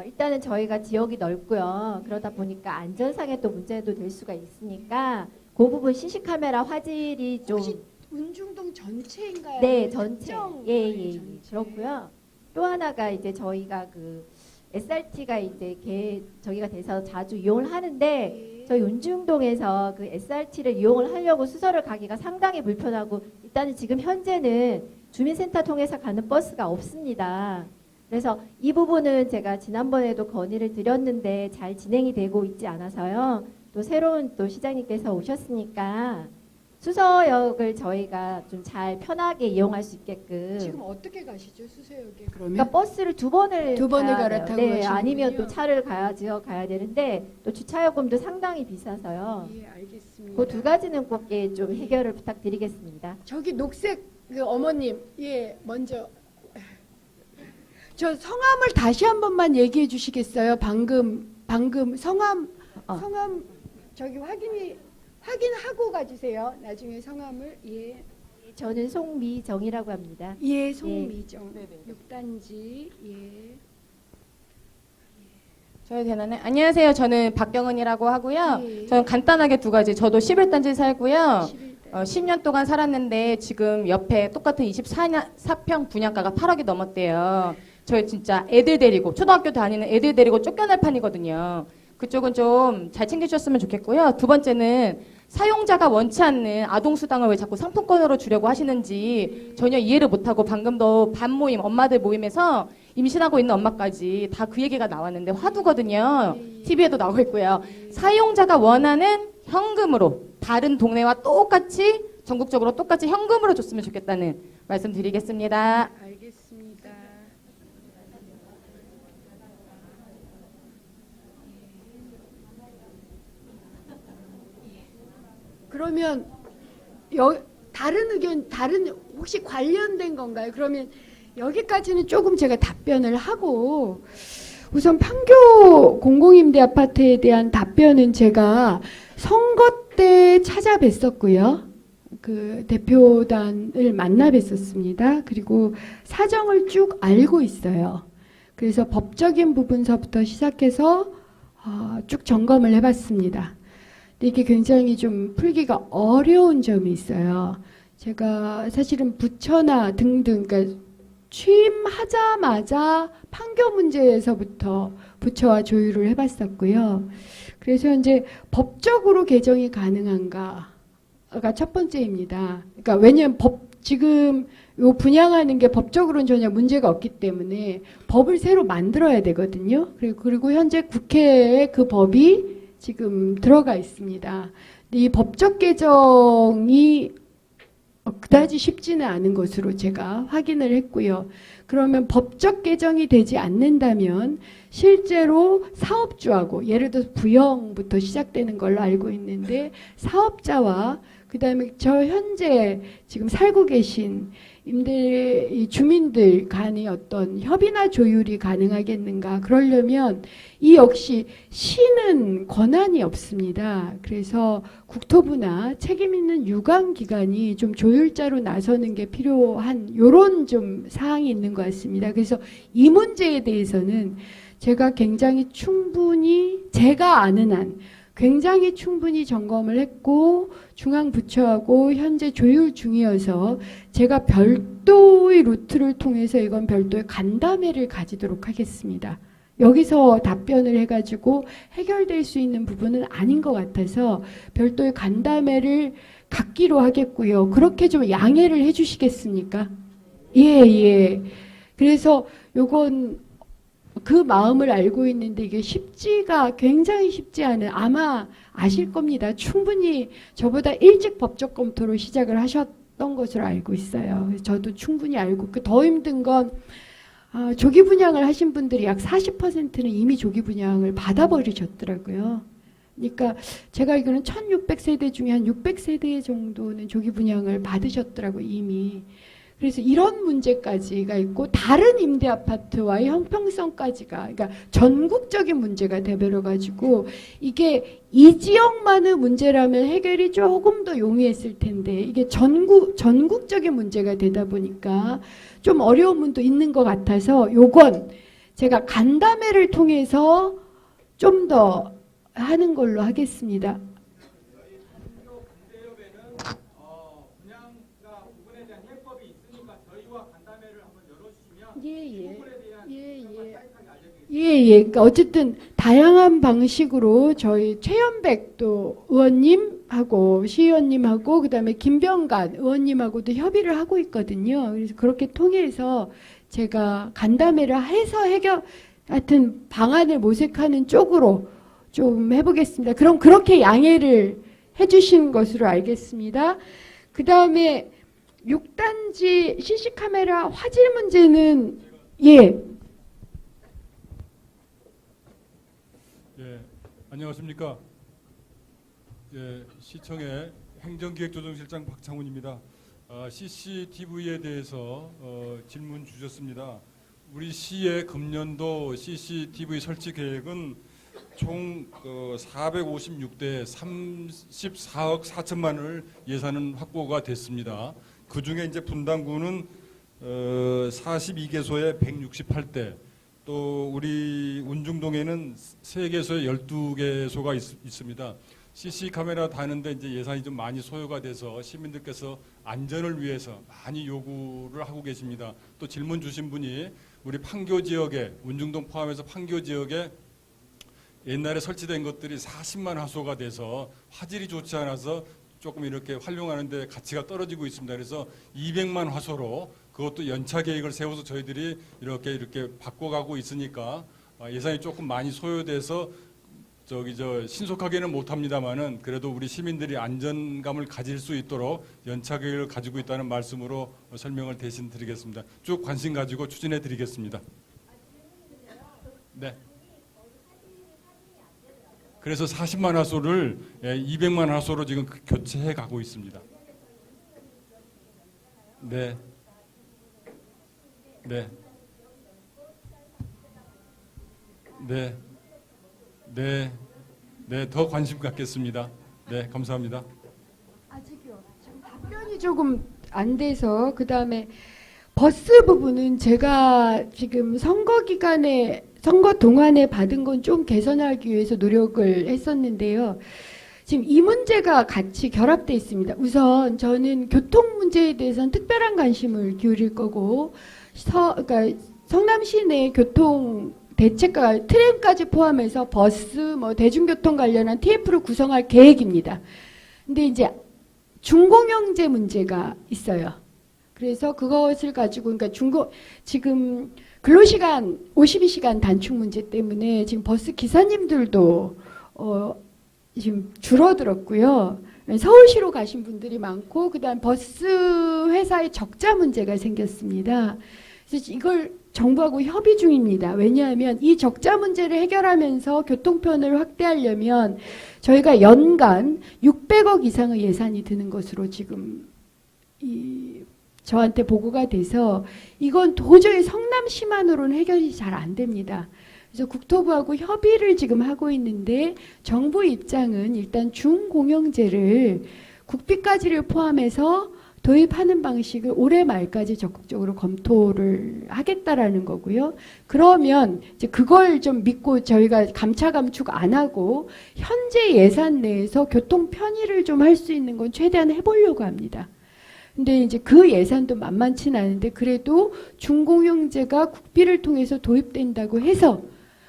일단은 저희가 지역이 넓고요. 그러다 보니까 안전상의 또 문제도 될 수가 있으니까 그 부분 CC 카메라 화질이 좀 혹시 운중동 전체인가요? 네, 전체. 특정 예. 전체. 그렇고요. 또 하나가 이제 저희가 그 SRT가 이제 저희가 돼서 자주 이용을 하는데 저희 운중동에서 그 SRT를 이용을 하려고 수서를 가기가 상당히 불편하고 일단은 지금 현재는 주민센터 통해서 가는 버스가 없습니다. 그래서 이 부분은 제가 지난번에도 건의를 드렸는데 잘 진행이 되고 있지 않아서요. 또 새로운 또 시장님께서 오셨으니까 수서역을 저희가 좀 잘 편하게 이용할 수 있게끔 지금 어떻게 가시죠 수서역에 그러면? 그러니까 버스를 두 번을 가야 갈아타고 돼요. 네, 가시는군요. 아니면 또 차를 가야 되는데 또 주차요금도 상당히 비싸서요. 예, 알겠습니다. 그 두 가지는 꼭 좀 해결을 부탁드리겠습니다. 저기 녹색 그 어머님, 먼저 저 성함을 다시 한 번만 얘기해 주시겠어요? 방금 성함 저기 확인하고 가주세요. 나중에 성함을 저는 송미정이라고 합니다. 송미정 6단지 저희 되나요? 안녕하세요. 저는 박경은이라고 하고요. 예. 저는 간단하게 두 가지. 저도 11단지 살고요. 11단. 10년 동안 살았는데 지금 옆에 똑같은 24평 분양가가 8억이 넘었대요. 저희 진짜 애들 데리고 초등학교 다니는 애들 데리고 쫓겨날 판이거든요. 그쪽은 좀 잘 챙겨주셨으면 좋겠고요. 두 번째는 사용자가 원치 않는 아동수당을 왜 자꾸 상품권으로 주려고 하시는지 전혀 이해를 못하고 방금도 반 모임, 엄마들 모임에서 임신하고 있는 엄마까지 다 그 얘기가 나왔는데 화두거든요. TV에도 나오고 있고요. 사용자가 원하는 현금으로 다른 동네와 똑같이 전국적으로 똑같이 현금으로 줬으면 좋겠다는 말씀 드리겠습니다. 알겠습니다. 그러면 다른 의견, 혹시 관련된 건가요? 그러면 여기까지는 조금 제가 답변을 하고 우선 판교 공공임대 아파트에 대한 답변은 제가 선거 때 찾아뵀었고요. 그 대표단을 만나 뵀었습니다. 그리고 사정을 쭉 알고 있어요. 그래서 법적인 부분서부터 시작해서 쭉 점검을 해봤습니다. 근데 이게 굉장히 좀 풀기가 어려운 점이 있어요. 제가 사실은 부처나 등등, 그러니까 취임하자마자 판교 문제에서부터 부처와 조율을 해봤었고요. 그래서 이제 법적으로 개정이 가능한가가 첫 번째입니다. 그러니까 왜냐하면 지금 요 분양하는 게 법적으로는 전혀 문제가 없기 때문에 법을 새로 만들어야 되거든요. 그리고 현재 국회에 그 법이 지금 들어가 있습니다. 근데 이 법적 개정이 그다지 쉽지는 않은 것으로 제가 확인을 했고요. 그러면 법적 개정이 되지 않는다면 실제로 사업주하고 예를 들어서 부영부터 시작되는 걸로 알고 있는데 사업자와 그다음에 저 현재 지금 살고 계신 이 주민들 간의 어떤 협의나 조율이 가능하겠는가. 그러려면 이 역시 시는 권한이 없습니다. 그래서 국토부나 책임 있는 유관기관이 좀 조율자로 나서는 게 필요한 이런 좀 사항이 있는 것 같습니다. 그래서 이 문제에 대해서는 제가 굉장히 충분히 제가 아는 한 굉장히 충분히 점검을 했고 중앙부처하고 현재 조율 중이어서 제가 별도의 루트를 통해서 이건 별도의 간담회를 가지도록 하겠습니다. 여기서 답변을 해가지고 해결될 수 있는 부분은 아닌 것 같아서 별도의 간담회를 갖기로 하겠고요. 그렇게 좀 양해를 해주시겠습니까? 예. 그래서 요건 그 마음을 알고 있는데 이게 굉장히 쉽지 않은, 아마 아실 겁니다. 충분히 저보다 일찍 법적 검토를 시작을 하셨던 것으로 알고 있어요. 저도 충분히 알고, 더 힘든 건 조기 분양을 하신 분들이 약 40%는 이미 조기 분양을 받아버리셨더라고요. 그러니까 제가 이거는 1600세대 중에 한 600세대 정도는 조기 분양을 받으셨더라고요, 이미. 그래서 이런 문제까지가 있고 다른 임대 아파트와의 형평성까지가, 그러니까 전국적인 문제가 돼버려 가지고 이게 이 지역만의 문제라면 해결이 조금 더 용이했을 텐데 이게 전국적인 문제가 되다 보니까 좀 어려운 부분도 있는 것 같아서 요건 제가 간담회를 통해서 좀 더 하는 걸로 하겠습니다. 예. 그러니까 어쨌든 다양한 방식으로 저희 최연백 또 의원님하고 시의원님하고 그다음에 김병관 의원님하고도 협의를 하고 있거든요. 그래서 그렇게 통해서 제가 간담회를 해서 하여튼 방안을 모색하는 쪽으로 좀 해보겠습니다. 그럼 그렇게 양해를 해주신 것으로 알겠습니다. 그다음에 6단지 CC카메라 화질 문제는 예. 안녕하십니까. 시청의 행정기획조정실장 박창훈입니다. CCTV에 대해서 질문 주셨습니다. 우리 시의 금년도 CCTV 설치 계획은 총 456대 34억 4천만 원을 예산은 확보가 됐습니다. 그 중에 이제 분당구는 42개소에 168대, 또 우리 운중동에는 3개소에 12개소가 있습니다. CC 카메라 다는데 이제 예산이 좀 많이 소요가 돼서 시민들께서 안전을 위해서 많이 요구를 하고 계십니다. 또 질문 주신 분이 우리 판교 지역에, 운중동 포함해서 판교 지역에 옛날에 설치된 것들이 40만 화소가 돼서 화질이 좋지 않아서 조금 이렇게 활용하는데 가치가 떨어지고 있습니다. 그래서 200만 화소로 그것도 연차 계획을 세워서 저희들이 이렇게 바꿔가고 있으니까 예산이 조금 많이 소요돼서 신속하게는 못합니다만은 그래도 우리 시민들이 안전감을 가질 수 있도록 연차 계획을 가지고 있다는 말씀으로 설명을 대신 드리겠습니다. 쭉 관심 가지고 추진해 드리겠습니다. 네. 그래서 40만 화소를 200만 화소로 지금 교체해 가고 있습니다. 네. 네. 네. 네. 네. 더 관심 갖겠습니다. 네. 감사합니다. 아직요. 지금 답변 설명이 조금 안 돼서 그다음에 버스 부분은 제가 지금 선거 기간에 선거 동안에 받은 건 좀 개선하기 위해서 노력을 했었는데요. 지금 이 문제가 같이 결합돼 있습니다. 우선 저는 교통 문제에 대해서는 특별한 관심을 기울일 거고, 그러니까 성남시 내 교통 대책과 트램까지 포함해서 버스, 뭐 대중교통 관련한 TF를 구성할 계획입니다. 근데 이제 중공영제 문제가 있어요. 그래서 그것을 가지고, 그러니까 지금 근로시간 52시간 단축 문제 때문에 지금 버스 기사님들도 지금 줄어들었고요. 서울시로 가신 분들이 많고, 그다음 버스 회사의 적자 문제가 생겼습니다. 그래서 이걸 정부하고 협의 중입니다. 왜냐하면 이 적자 문제를 해결하면서 교통편을 확대하려면 저희가 연간 600억 이상의 예산이 드는 것으로 지금 저한테 보고가 돼서 이건 도저히 성남시만으로는 해결이 잘 안 됩니다. 그래서 국토부하고 협의를 지금 하고 있는데 정부 입장은 일단 중공영제를 국비까지를 포함해서 도입하는 방식을 올해 말까지 적극적으로 검토를 하겠다라는 거고요. 그러면 이제 그걸 좀 믿고 저희가 감차 감축 안 하고 현재 예산 내에서 교통 편의를 좀 할 수 있는 건 최대한 해보려고 합니다. 근데 이제 그 예산도 만만치는 않은데 그래도 중공영제가 국비를 통해서 도입된다고 해서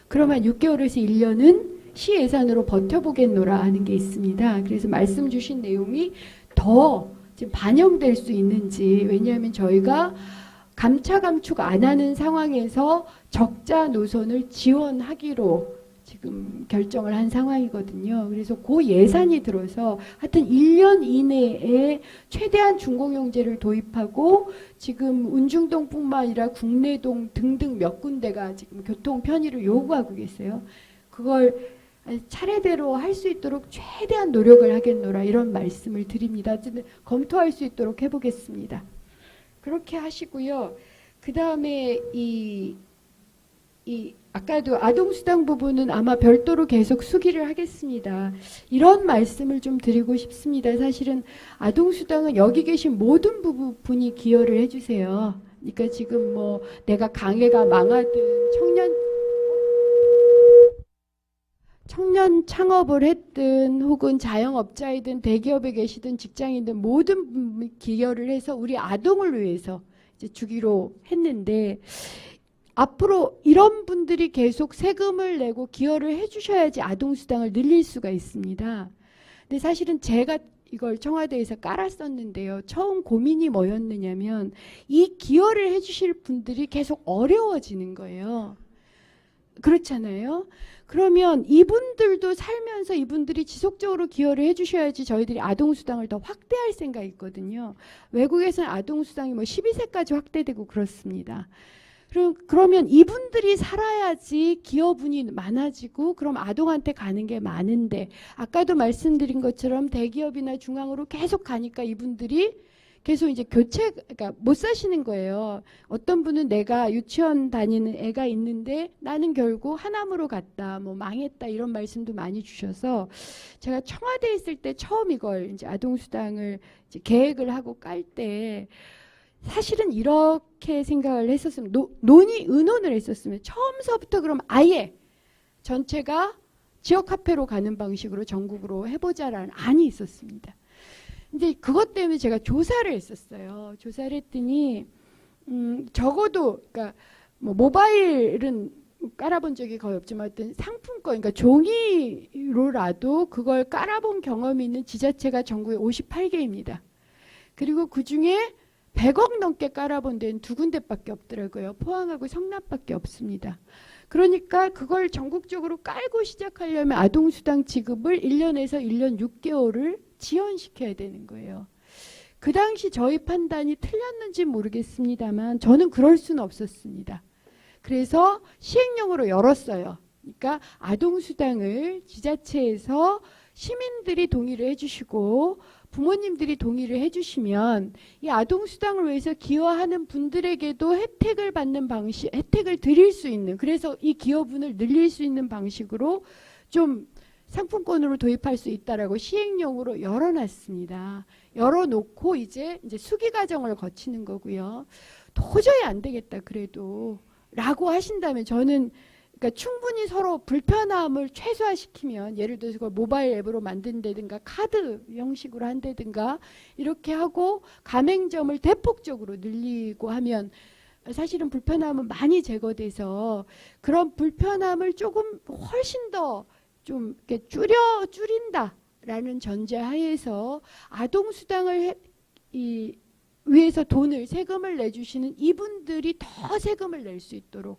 그러면 6개월에서 1년은 시 예산으로 버텨보겠노라 하는 게 있습니다. 그래서 말씀 주신 내용이 더 지금 반영될 수 있는지, 왜냐하면 저희가 감차 감축 안 하는 상황에서 적자 노선을 지원하기로 지금 결정을 한 상황이거든요. 그래서 그 예산이 들어서 하여튼 1년 이내에 최대한 중공영제를 도입하고 지금 운중동뿐만 아니라 국내동 등등 몇 군데가 지금 교통 편의를 요구하고 계세요. 그걸 차례대로 할 수 있도록 최대한 노력을 하겠노라 이런 말씀을 드립니다. 검토할 수 있도록 해보겠습니다. 그렇게 하시고요. 그 다음에 아까도 아동수당 부분은 아마 별도로 계속 수기를 하겠습니다. 이런 말씀을 좀 드리고 싶습니다. 사실은 아동수당은 여기 계신 모든 분이 기여를 해주세요. 그러니까 지금 뭐 내가 강해가 망하든 청년 창업을 했든 혹은 자영업자이든 대기업에 계시든 직장인든 모든 분이 기여를 해서 우리 아동을 위해서 이제 주기로 했는데 앞으로 이런 분들이 계속 세금을 내고 기여를 해주셔야지 아동수당을 늘릴 수가 있습니다. 근데 사실은 제가 이걸 청와대에서 깔았었는데요. 처음 고민이 뭐였느냐면 이 기여를 해주실 분들이 계속 어려워지는 거예요. 그렇잖아요. 그러면 이분들도 살면서 이분들이 지속적으로 기여를 해주셔야지 저희들이 아동수당을 더 확대할 생각이 있거든요. 외국에서는 아동수당이 뭐 12세까지 확대되고 그렇습니다. 그러면 이분들이 살아야지 기여분이 많아지고 그럼 아동한테 가는 게 많은데 아까도 말씀드린 것처럼 대기업이나 중앙으로 계속 가니까 이분들이 계속 이제 그러니까 못 사시는 거예요. 어떤 분은 내가 유치원 다니는 애가 있는데 나는 결국 하남으로 갔다, 뭐 망했다 이런 말씀도 많이 주셔서 제가 청와대에 있을 때 처음 이걸 이제 아동수당을 이제 계획을 하고 깔 때 사실은 이렇게 생각을 했었으면 의논을 했었으면 처음서부터 그럼 아예 전체가 지역 카페로 가는 방식으로 전국으로 해보자라는 안이 있었습니다. 근데 그것 때문에 제가 조사를 했었어요. 조사를 했더니 적어도 그러니까 뭐 모바일은 깔아본 적이 거의 없지만 어떤 상품권, 그러니까 종이로라도 그걸 깔아본 경험이 있는 지자체가 전국에 58개입니다. 그리고 그 중에 100억 넘게 깔아본 데는 2군데밖에 없더라고요. 포항하고 성남밖에 없습니다. 그러니까 그걸 전국적으로 깔고 시작하려면 아동수당 지급을 1년에서 1년 6개월을 지연시켜야 되는 거예요. 그 당시 저희 판단이 틀렸는지 모르겠습니다만 저는 그럴 수는 없었습니다. 그래서 시행령으로 열었어요. 그러니까 아동수당을 지자체에서 시민들이 동의를 해주시고 부모님들이 동의를 해주시면 이 아동수당을 위해서 기여하는 분들에게도 혜택을 받는 혜택을 드릴 수 있는, 그래서 이 기여분을 늘릴 수 있는 방식으로 좀 상품권으로 도입할 수 있다라고 시행령으로 열어놨습니다. 열어놓고 이제 수기 과정을 거치는 거고요. 도저히 안 되겠다 그래도 라고 하신다면 저는 그러니까 충분히 서로 불편함을 최소화시키면 예를 들어서 그걸 모바일 앱으로 만든다든가 카드 형식으로 한다든가 이렇게 하고 가맹점을 대폭적으로 늘리고 하면 사실은 불편함은 많이 제거돼서 그런 불편함을 조금 훨씬 더 좀 줄인다라는 전제하에서 아동수당을 위해서 세금을 내주시는 이분들이 더 세금을 낼 수 있도록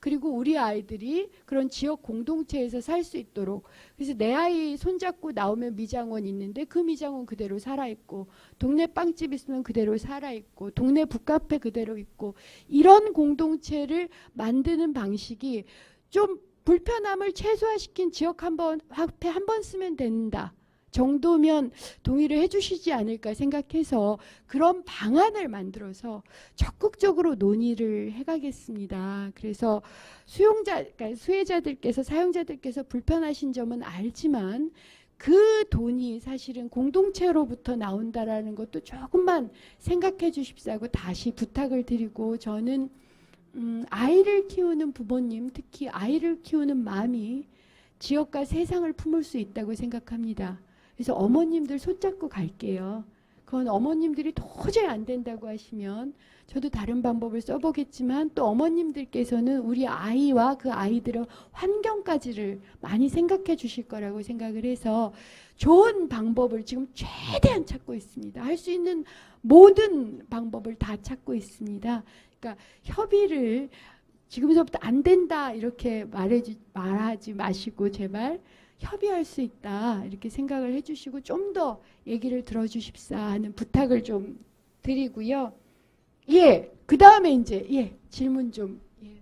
그리고 우리 아이들이 그런 지역 공동체에서 살 수 있도록 그래서 내 아이 손잡고 나오면 미장원 있는데 그 미장원 그대로 살아있고 동네 빵집 있으면 그대로 살아있고 동네 북카페 그대로 있고 이런 공동체를 만드는 방식이 좀 불편함을 최소화시킨 지역 화폐 한 번 쓰면 된다 정도면 동의를 해주시지 않을까 생각해서 그런 방안을 만들어서 적극적으로 논의를 해가겠습니다. 그래서 그러니까 수혜자들께서 사용자들께서 불편하신 점은 알지만 그 돈이 사실은 공동체로부터 나온다라는 것도 조금만 생각해 주십사고 다시 부탁을 드리고 저는 아이를 키우는 부모님 특히 아이를 키우는 마음이 지역과 세상을 품을 수 있다고 생각합니다. 그래서 어머님들 손잡고 갈게요. 그건 어머님들이 도저히 안 된다고 하시면 저도 다른 방법을 써보겠지만 또 어머님들께서는 우리 아이와 그 아이들의 환경까지를 많이 생각해 주실 거라고 생각을 해서 좋은 방법을 지금 최대한 찾고 있습니다. 할 수 있는 모든 방법을 다 찾고 있습니다. 그러니까 협의를 지금서부터 안 된다 이렇게 말하지 마시고 제발 협의할 수 있다 이렇게 생각을 해주시고 좀 더 얘기를 들어주십사 하는 부탁을 좀 드리고요. 예, 그 다음에 이제 질문 좀. 예.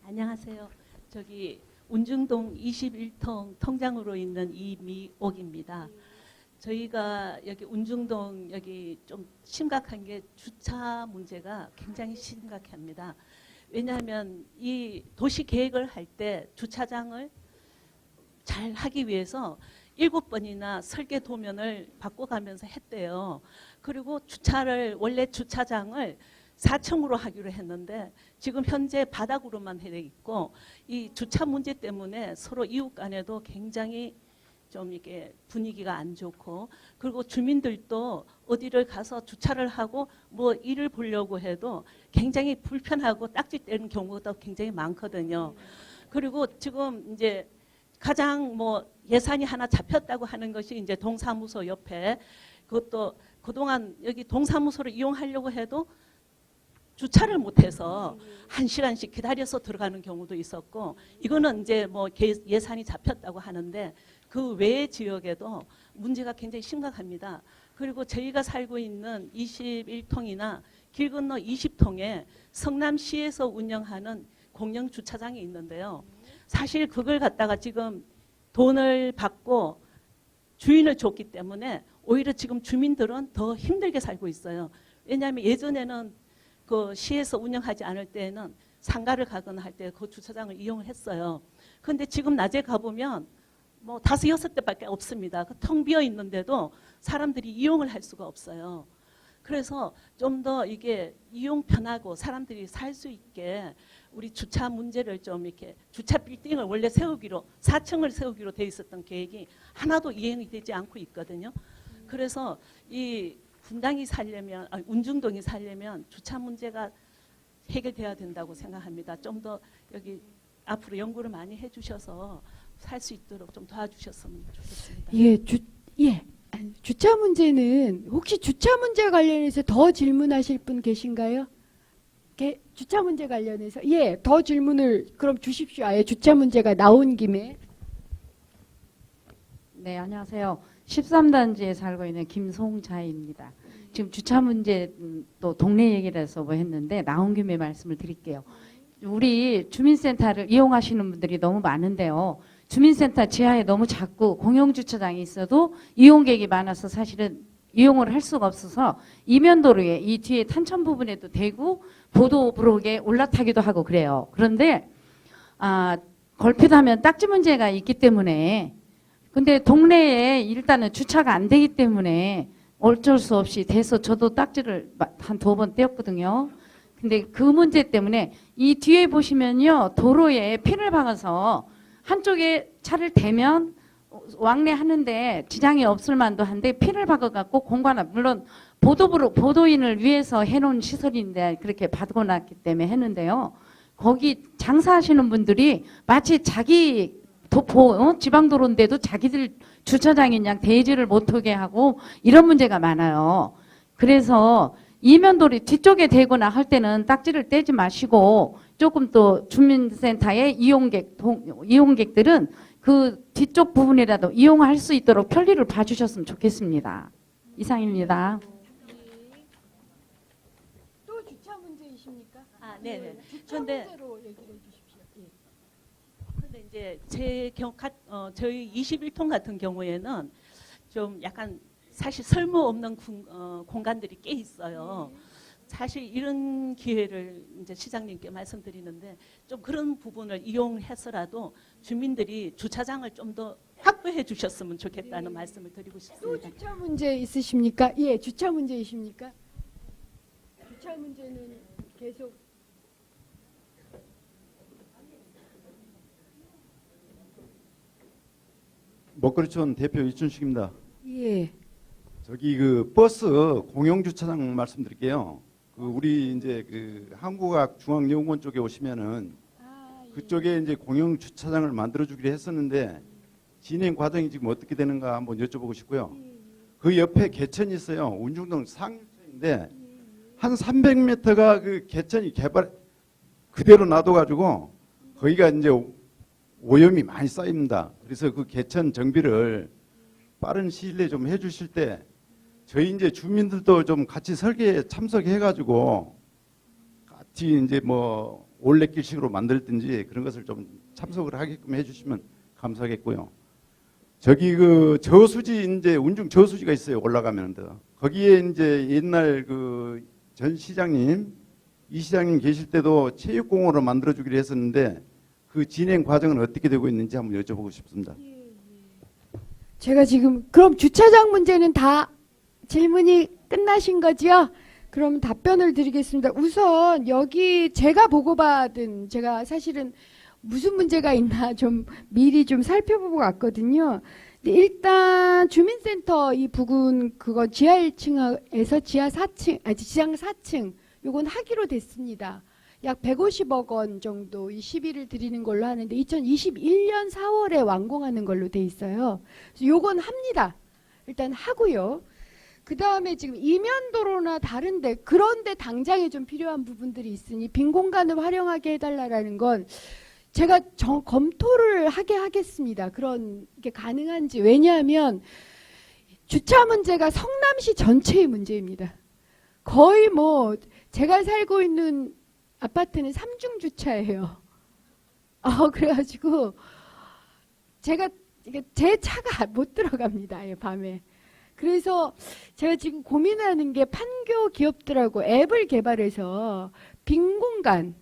안녕하세요. 저기 운중동 21통 통장으로 있는 이미옥입니다. 저희가 여기 운중동 여기 좀 심각한 게 주차 문제가 굉장히 심각합니다. 왜냐하면 이 도시 계획을 할 때 주차장을 잘 하기 위해서 7번이나 설계 도면을 바꿔가면서 했대요. 그리고 원래 주차장을 4층으로 하기로 했는데 지금 현재 바닥으로만 해 있고 이 주차 문제 때문에 서로 이웃 간에도 굉장히 좀 이게 분위기가 안 좋고 그리고 주민들도 어디를 가서 주차를 하고 뭐 일을 보려고 해도 굉장히 불편하고 딱지 떼는 경우가 굉장히 많거든요. 그리고 지금 이제 가장 뭐 예산이 하나 잡혔다고 하는 것이 이제 동사무소 옆에 그것도 그동안 여기 동사무소를 이용하려고 해도 주차를 못해서 1시간씩 기다려서 들어가는 경우도 있었고 이거는 이제 뭐 예산이 잡혔다고 하는데 그 외의 지역에도 문제가 굉장히 심각합니다. 그리고 저희가 살고 있는 21통이나 길 건너 20통에 성남시에서 운영하는 공영 주차장이 있는데요. 사실 그걸 갖다가 지금 돈을 받고 주인을 줬기 때문에 오히려 지금 주민들은 더 힘들게 살고 있어요. 왜냐하면 예전에는 그 시에서 운영하지 않을 때에는 상가를 가거나 할 때 그 주차장을 이용을 했어요. 그런데 지금 낮에 가보면 뭐 5, 6대밖에 없습니다. 텅 비어 있는데도 사람들이 이용을 할 수가 없어요. 그래서 좀 더 이게 이용 편하고 사람들이 살 수 있게 우리 주차 문제를 좀 이렇게 주차 빌딩을 원래 4층을 세우기로 돼 있었던 계획이 하나도 이행이 되지 않고 있거든요. 그래서 이 분당이 살려면 운중동이 살려면 주차 문제가 해결돼야 된다고 생각합니다. 좀 더 여기 앞으로 연구를 많이 해주셔서 살 수 있도록 좀 도와주셨으면 좋겠습니다. 주차 문제는 혹시 주차 문제 관련해서 더 질문하실 분 계신가요? 주차 문제 관련해서 더 질문을 그럼 주십시오. 아예 주차 문제가 나온 김에. 네, 안녕하세요. 13단지에 살고 있는 김송자입니다. 지금 주차 문제 또 동네 얘기를 해서 뭐 했는데 나온 김에 말씀을 드릴게요. 우리 주민센터를 이용하시는 분들이 너무 많은데요. 주민센터 지하에 너무 작고 공용주차장이 있어도 이용객이 많아서 사실은 이용을 할 수가 없어서 이면도로에 이 뒤에 탄천 부분에도 대고 보도 부록에 올라타기도 하고 그래요. 그런데 걸핏하면 딱지 문제가 있기 때문에 근데 동네에 일단은 주차가 안 되기 때문에 어쩔 수 없이 돼서 저도 딱지를 한 2번 떼었거든요. 근데 그 문제 때문에 이 뒤에 보시면요. 도로에 핀을 박아서 한쪽에 차를 대면 왕래하는데 지장이 없을 만도 한데 핀을 박아갖고 공간을 물론 보도인을 위해서 해놓은 시설인데 그렇게 박아놨기 때문에 했는데요. 거기 장사하시는 분들이 마치 자기 지방도로인데도 자기들 주차장인 양 대지를 못하게 하고 이런 문제가 많아요. 그래서 이면도로 뒤쪽에 대거나 할 때는 딱지를 떼지 마시고 조금 또 주민센터의 이용객들은 그 뒤쪽 부분이라도 이용할 수 있도록 편리를 봐주셨으면 좋겠습니다. 이상입니다. 또 주차 문제이십니까? 네네. 주차 문제로 얘기를 해주십시오. 근데 이제 저희 21통 같은 경우에는 좀 약간 사실 쓸모없는 공간들이 꽤 있어요. 사실 이런 기회를 이제 시장님께 말씀드리는데 좀 그런 부분을 이용해서라도 주민들이 주차장을 좀 더 확보해 주셨으면 좋겠다는 말씀을 드리고 또 싶습니다. 주차 문제 있으십니까? 예, 주차 문제이십니까? 주차 문제는 계속 먹거리촌 대표 이춘식입니다. 예. 저기 그 버스 공영 주차장 말씀드릴게요. 그 우리 이제 그 한국학중앙연구원 쪽에 오시면은 그쪽에 이제 공영 주차장을 만들어 주기로 했었는데 진행 과정이 지금 어떻게 되는가 한번 여쭤보고 싶고요. 그 옆에 개천이 있어요. 운중동 상류천인데 한 300m가 그 개천이 개발 그대로 놔둬가지고 거기가 이제 오염이 많이 쌓입니다. 그래서 그 개천 정비를 빠른 시일 내에 좀 해주실 때 저희 이제 주민들도 좀 같이 설계에 참석해가지고 같이 이제 뭐 올레길식으로 만들든지 그런 것을 좀 참석을 하게끔 해주시면 감사하겠고요. 저기 그 저수지 이제 운중 저수지가 있어요. 올라가면 거기에 이제 옛날 그 전 시장님 이 시장님 계실 때도 체육공원으로 만들어주기로 했었는데 그 진행 과정은 어떻게 되고 있는지 한번 여쭤보고 싶습니다. 제가 지금 그럼 주차장 문제는 다 질문이 끝나신 거지요? 그럼 답변을 드리겠습니다. 우선 여기 제가 보고받은 제가 사실은 무슨 문제가 있나 좀 미리 좀 살펴보고 왔거든요. 근데 일단 주민센터 이 부근 그거 지하 1층에서 지하 4층 지상 4층 요건 하기로 됐습니다. 약 150억 원 정도 이 시비를 드리는 걸로 하는데 2021년 4월에 완공하는 걸로 돼 있어요. 그래서 요건 합니다. 일단 하고요. 그 다음에 지금 이면도로나 다른데 그런데 당장에 좀 필요한 부분들이 있으니 빈 공간을 활용하게 해달라는 건 제가 검토를 하게 하겠습니다. 그런 게 가능한지. 왜냐하면 주차 문제가 성남시 전체의 문제입니다. 거의 뭐 제가 살고 있는 아파트는 3중 주차예요. 그래가지고 제가 제 차가 못 들어갑니다. 밤에. 그래서 제가 지금 고민하는 게 판교 기업들하고 앱을 개발해서 빈 공간을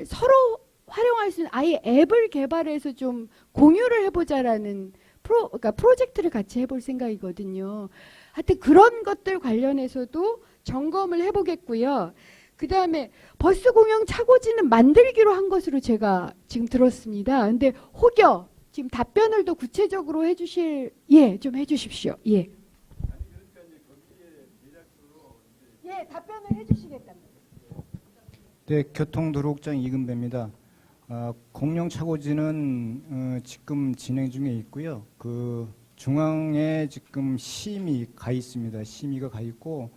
서로 활용할 수 있는 아예 앱을 개발해서 좀 공유를 해보자라는 그러니까 프로젝트를 같이 해볼 생각이거든요. 하여튼 그런 것들 관련해서도 점검을 해보겠고요. 그 다음에 버스 공영 차고지는 만들기로 한 것으로 제가 지금 들었습니다. 근데 혹여 지금 답변을 더 구체적으로 해주실 좀 해주십시오. 예, 답변을 해주시겠답니다. 네, 교통도로국장 이근배입니다. 공영 차고지는 지금 진행 중에 있고요. 그 중앙에 지금 심의 가 있습니다. 심의가 가 있고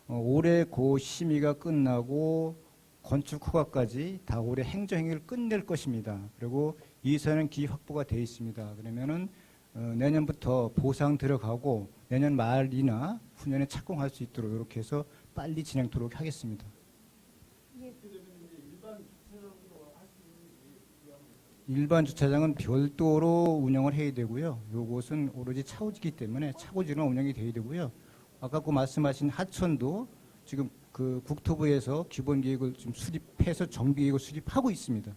올해 그 심의가 끝나고 건축 허가까지 다 올해 행정행위를 끝낼 것입니다. 그리고 이사는 기 확보가 돼 있습니다. 그러면은 내년부터 보상 들어가고 내년 말이나 후년에 착공할 수 있도록 이렇게 해서 빨리 진행토록 하겠습니다. 일반 주차장은 별도로 운영을 해야 되고요. 이곳은 오로지 차고지이기 때문에 차고지는 운영이 돼야 되고요. 아까 그 말씀하신 하천도 지금 그 국토부에서 기본 계획을 좀 수립해서 정비 계획을 수립하고 있습니다.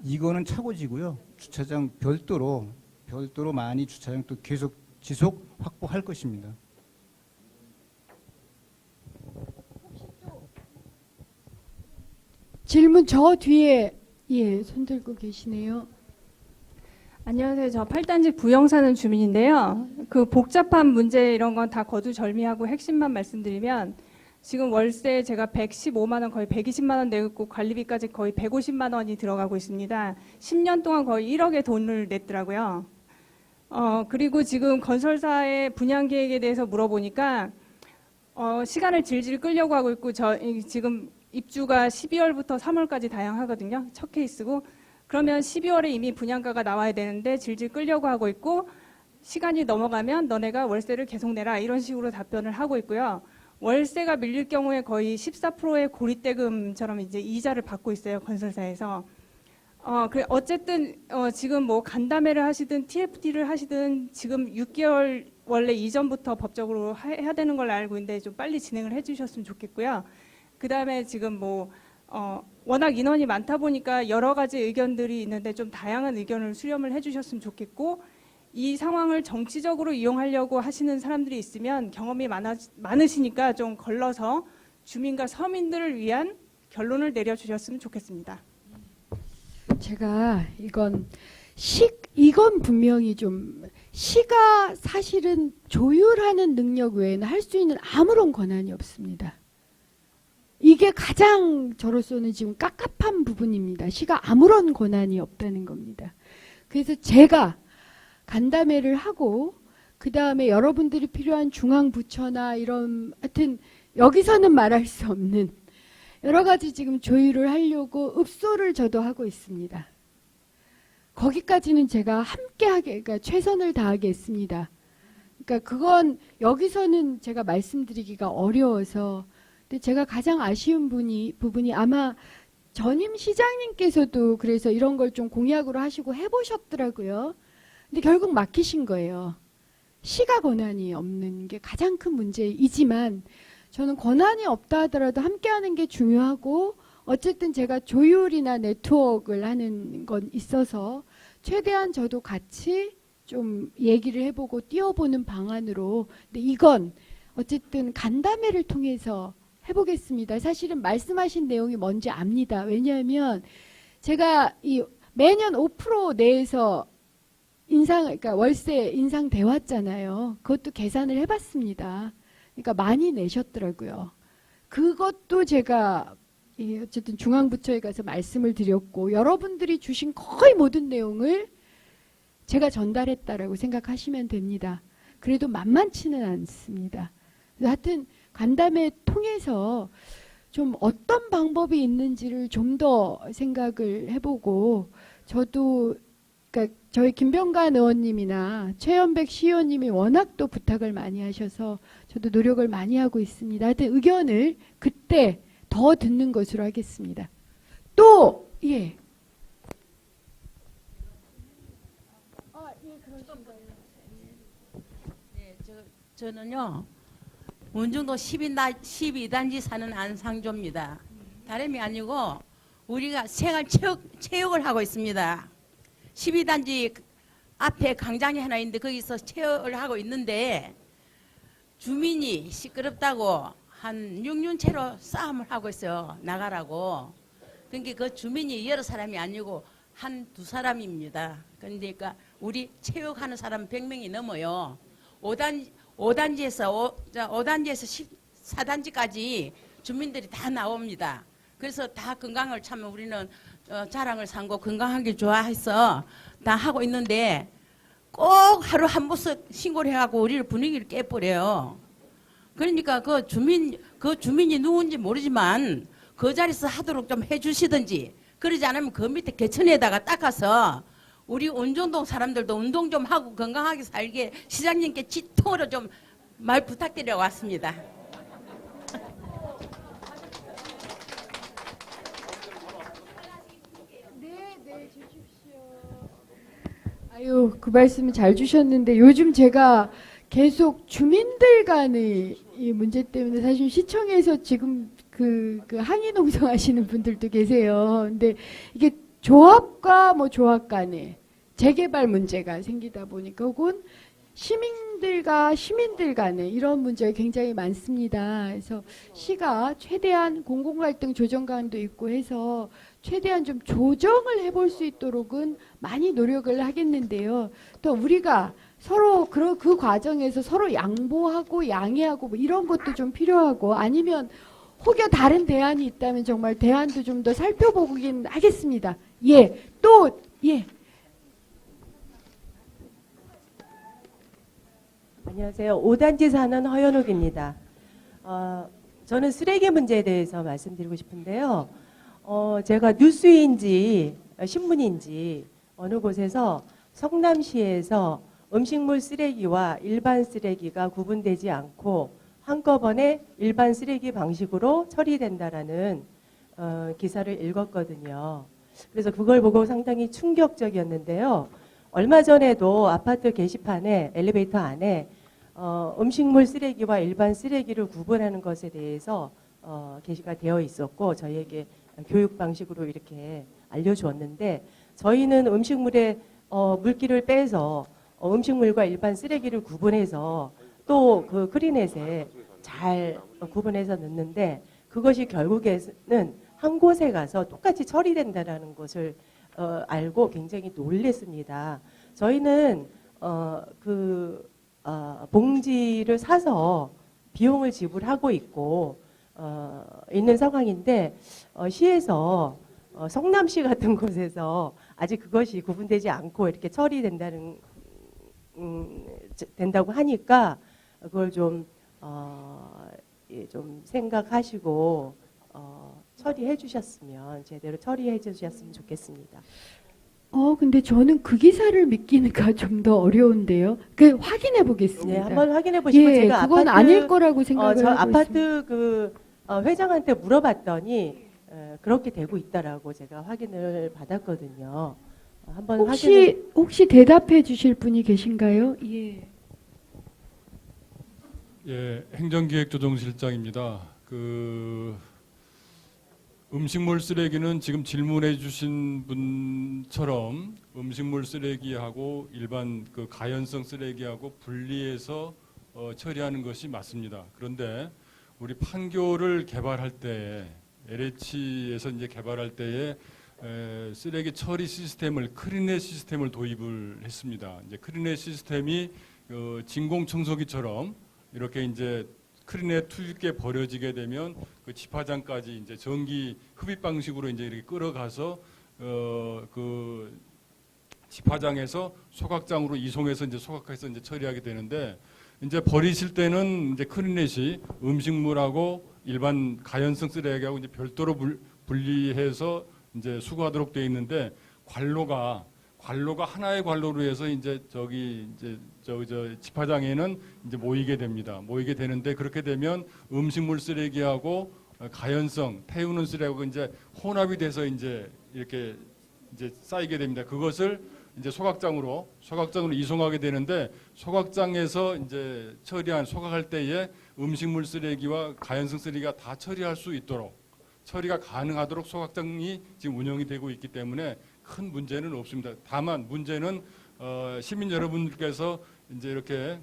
이거는 차고지고요. 주차장 별도로 많이 주차장 또 계속 지속 확보할 것입니다. 질문 저 뒤에 손 들고 계시네요. 안녕하세요. 저 8단지 부영 사는 주민인데요. 그 복잡한 문제 이런 건 다 거두절미하고 핵심만 말씀드리면 지금 월세 제가 115만 원 거의 120만 원 내고 관리비까지 거의 150만 원이 들어가고 있습니다. 10년 동안 거의 1억의 돈을 냈더라고요. 그리고 지금 건설사의 분양 계획에 대해서 물어보니까 시간을 질질 끌려고 하고 있고 지금 입주가 12월부터 3월까지 다양하거든요. 첫 케이스고 그러면 12월에 이미 분양가가 나와야 되는데 질질 끌려고 하고 있고 시간이 넘어가면 너네가 월세를 계속 내라 이런 식으로 답변을 하고 있고요. 월세가 밀릴 경우에 거의 14%의 고리대금처럼 이제 이자를 받고 있어요. 건설사에서. 어쨌든 지금 뭐 간담회를 하시든 TFT를 하시든 지금 6개월 원래 이전부터 법적으로 해야 되는 걸로 알고 있는데 좀 빨리 진행을 해주셨으면 좋겠고요. 그다음에 지금 워낙 인원이 많다 보니까 여러 가지 의견들이 있는데 좀 다양한 의견을 수렴을 해주셨으면 좋겠고 이 상황을 정치적으로 이용하려고 하시는 사람들이 있으면 경험이 많으시니까 좀 걸러서 주민과 서민들을 위한 결론을 내려주셨으면 좋겠습니다. 제가 이건 분명히 좀 시가 사실은 조율하는 능력 외에는 할 수 있는 아무런 권한이 없습니다. 이게 가장 저로서는 지금 깝깝한 부분입니다. 시가 아무런 권한이 없다는 겁니다. 그래서 제가 간담회를 하고 그 다음에 여러분들이 필요한 중앙부처나 이런 하여튼 여기서는 말할 수 없는 여러 가지 지금 조율을 하려고 읍소를 저도 하고 있습니다. 거기까지는 제가 그러니까 최선을 다하겠습니다. 그러니까 그건 여기서는 제가 말씀드리기가 어려워서 근데 제가 가장 아쉬운 부분이 아마 전임 시장님께서도 그래서 이런 걸 좀 공약으로 하시고 해보셨더라고요. 근데 결국 막히신 거예요. 시가 권한이 없는 게 가장 큰 문제이지만 저는 권한이 없다 하더라도 함께하는 게 중요하고 어쨌든 제가 조율이나 네트워크를 하는 건 있어서 최대한 저도 같이 좀 얘기를 해보고 띄워보는 방안으로 근데 이건 어쨌든 간담회를 통해서 해보겠습니다. 사실은 말씀하신 내용이 뭔지 압니다. 왜냐하면 제가 매년 5% 내에서 그러니까 월세 인상돼 왔잖아요. 그것도 계산을 해봤습니다. 그러니까 많이 내셨더라고요. 그것도 제가 어쨌든 중앙부처에 가서 말씀을 드렸고 여러분들이 주신 거의 모든 내용을 제가 전달했다라고 생각하시면 됩니다. 그래도 만만치는 않습니다. 하여튼 간담회 통해서 좀 어떤 방법이 있는지를 좀 더 생각을 해보고 저도 그러니까 저희 김병관 의원님이나 최연백 시의원님이 워낙 또 부탁을 많이 하셔서 저도 노력을 많이 하고 있습니다. 하여튼 의견을 그때 더 듣는 것으로 하겠습니다. 또 저는요 운중도 12단지 사는 안상조입니다. 다름이 아니고 우리가 생활체육을 하고 있습니다. 12단지 앞에 광장이 하나 있는데 거기서 체육을 하고 있는데 주민이 시끄럽다고 한 6년째로 싸움을 하고 있어요. 나가라고. 그러니까 그 주민이 여러 사람이 아니고 한두 사람입니다. 그러니까 우리 체육하는 사람 100명이 넘어요. 5단지에서 14단지까지 주민들이 다 나옵니다. 그래서 다 건강을 참 우리는 자랑을 삼고 건강하게 좋아해서 다 하고 있는데 꼭 하루 한 번씩 신고를 해갖고 우리를 분위기를 깨버려요. 그러니까 그 주민이 누군지 모르지만 그 자리에서 하도록 좀 해주시든지 그러지 않으면 그 밑에 개천에다가 닦아서 우리 운정동 사람들도 운동 좀 하고 건강하게 살게 시장님께 지통으로 좀 말 부탁드려 왔습니다. 네, 주십시오. 아유, 그 말씀 잘 주셨는데 요즘 제가 계속 주민들 간의 이 문제 때문에 사실 시청에서 지금 그 항의 농성하시는 분들도 계세요. 근데 이게 조합과 뭐 조합 간에 재개발 문제가 생기다 보니까 혹은 시민들과 시민들 간에 이런 문제가 굉장히 많습니다. 그래서 시가 최대한 공공갈등 조정관도 있고 해서 최대한 좀 조정을 해볼 수 있도록은 많이 노력을 하겠는데요. 또 우리가 서로 그 과정에서 서로 양보하고 양해하고 뭐 이런 것도 좀 필요하고 아니면 혹여 다른 대안이 있다면 정말 대안도 좀 더 살펴보긴 하겠습니다. 예, 또 예. 안녕하세요. 5단지 사는 허연옥입니다. 저는 쓰레기 문제에 대해서 말씀드리고 싶은데요. 제가 뉴스인지 신문인지 어느 곳에서 성남시에서 음식물 쓰레기와 일반 쓰레기가 구분되지 않고 한꺼번에 일반 쓰레기 방식으로 처리된다라는 기사를 읽었거든요. 그래서 그걸 보고 상당히 충격적이었는데요. 얼마 전에도 아파트 게시판에 엘리베이터 안에 음식물 쓰레기와 일반 쓰레기를 구분하는 것에 대해서 게시가 되어 있었고 저희에게 교육 방식으로 이렇게 알려주었는데 저희는 음식물에 물기를 빼서 음식물과 일반 쓰레기를 구분해서 또 그 크리넷에 잘 구분해서 넣는데 그것이 결국에는 한 곳에 가서 똑같이 처리된다는 것을 알고 굉장히 놀랐습니다. 저희는 봉지를 사서 비용을 지불하고 있고 있는 상황인데 시에서 성남시 같은 곳에서 아직 그것이 구분되지 않고 이렇게 된다고 하니까 그걸 좀 생각하시고 처리해 주셨으면 제대로 처리해 주셨으면 좋겠습니다. 근데 저는 그 기사를 믿기는가 좀 더 어려운데요. 확인해 보겠습니다. 네, 한번 확인해 보시고 예, 제가 그건 아닐 거라고 생각을 저 하고 아파트 회장한테 물어봤더니 그렇게 되고 있다라고 제가 확인을 받았거든요. 한번 혹시 대답해 주실 분이 계신가요? 예. 예, 행정기획조정실장입니다. 음식물 쓰레기는 지금 질문해 주신 분처럼 음식물 쓰레기하고 일반 가연성 쓰레기하고 분리해서 처리하는 것이 맞습니다. 그런데 우리 판교를 개발할 때 LH에서 이제 개발할 때에 쓰레기 처리 시스템을 크리넷 시스템을 도입을 했습니다. 이제 크리넷 시스템이 진공 청소기처럼 이렇게 이제 크리넷 투입기에 버려지게 되면 그 집화장까지 이제 전기 흡입 방식으로 이제 이렇게 끌어가서 그 집화장에서 소각장으로 이송해서 이제 소각해서 이제 처리하게 되는데 이제 버리실 때는 이제 크리넷이 음식물하고 일반 가연성 쓰레기하고 이제 별도로 분리해서 이제 수거하도록 되어 있는데 관로가 하나의 관로로 해서 이제 저 집화장에는 이제 모이게 됩니다. 모이게 되는데 그렇게 되면 음식물 쓰레기하고 가연성 태우는 쓰레기하고 이제 혼합이 돼서 이제 이렇게 이제 쌓이게 됩니다. 그것을 이제 소각장으로 이송하게 되는데 소각장에서 이제 소각할 때에 음식물 쓰레기와 가연성 쓰레기가 다 처리할 수 있도록 처리가 가능하도록 소각장이 지금 운영이 되고 있기 때문에 큰 문제는 없습니다. 다만 문제는 시민 여러분들께서 이제 이렇게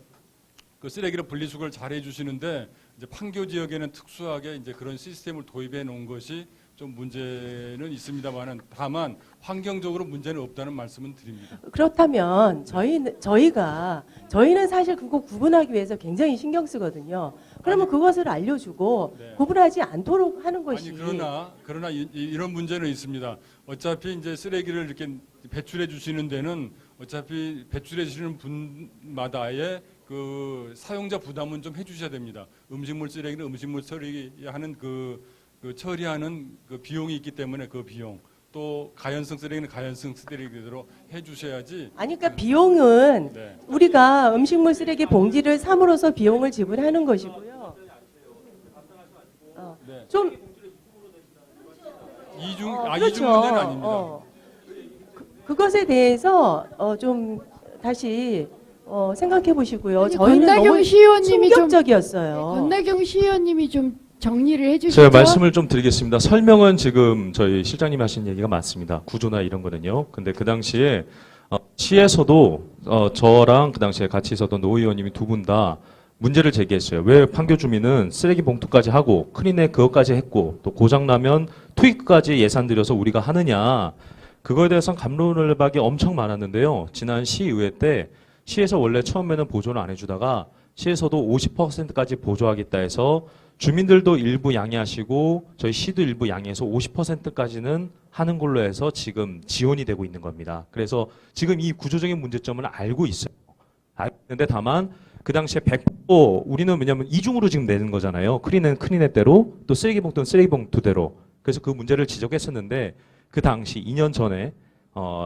그 쓰레기를 분리수거를 잘 해주시는데 이제 판교 지역에는 특수하게 이제 그런 시스템을 도입해 놓은 것이 좀 문제는 있습니다만은 다만 환경적으로 문제는 없다는 말씀은 드립니다. 그렇다면 저희는 사실 그거 구분하기 위해서 굉장히 신경 쓰거든요. 그러면 그것을 알려주고 구분하지 않도록 하는 것이. 그러나 이런 문제는 있습니다. 어차피 이제 쓰레기를 이렇게 배출해 주시는 데는 어차피 배출해 주시는 분마다의 그 사용자 부담은 좀 해주셔야 됩니다. 음식물 쓰레기는 음식물 처리하는 처리하는 그 비용이 있기 때문에 그 비용 또 가연성 쓰레기는 가연성 쓰레기대로 해주셔야지. 아니 그러니까 비용은 우리가 음식물 쓰레기 봉지를 삼으로써 비용을 지불하는 것이고요. 이중 문제는 아닙니다. 그것에 대해서 좀 다시 생각해 보시고요. 아니, 저희는 권나경 너무 시의원님이 좀- 충격적이었어요. 권나경 시의원님이 좀 정리를 해주시죠. 제가 말씀을 좀 드리겠습니다. 설명은 지금 저희 실장님이 하신 얘기가 맞습니다. 구조나 이런 거는요. 근데 그 당시에 시에서도 저랑 그 당시에 같이 있었던 노 의원님이 두 분 다 문제를 제기했어요. 왜 판교 주민은 쓰레기 봉투까지 하고 크리넥 그것까지 했고 또 고장나면 투입까지 예산 들여서 우리가 하느냐. 그거에 대해서는 갑론을박이 엄청 많았는데요. 지난 시의회 때 시에서 원래 처음에는 보조를 안 해주다가 시에서도 50%까지 보조하겠다 해서 주민들도 일부 양해하시고 저희 시도 일부 양해해서 50%까지는 하는 걸로 해서 지금 지원이 되고 있는 겁니다. 그래서 지금 이 구조적인 문제점을 알고 있어요. 알고 있는데 다만 그 당시에 100% 우리는 왜냐하면 이중으로 지금 내는 거잖아요. 크리는 크리넷대로 또 쓰레기 봉투는 쓰레기 봉투대로. 그래서 그 문제를 지적했었는데 그 당시 2년 전에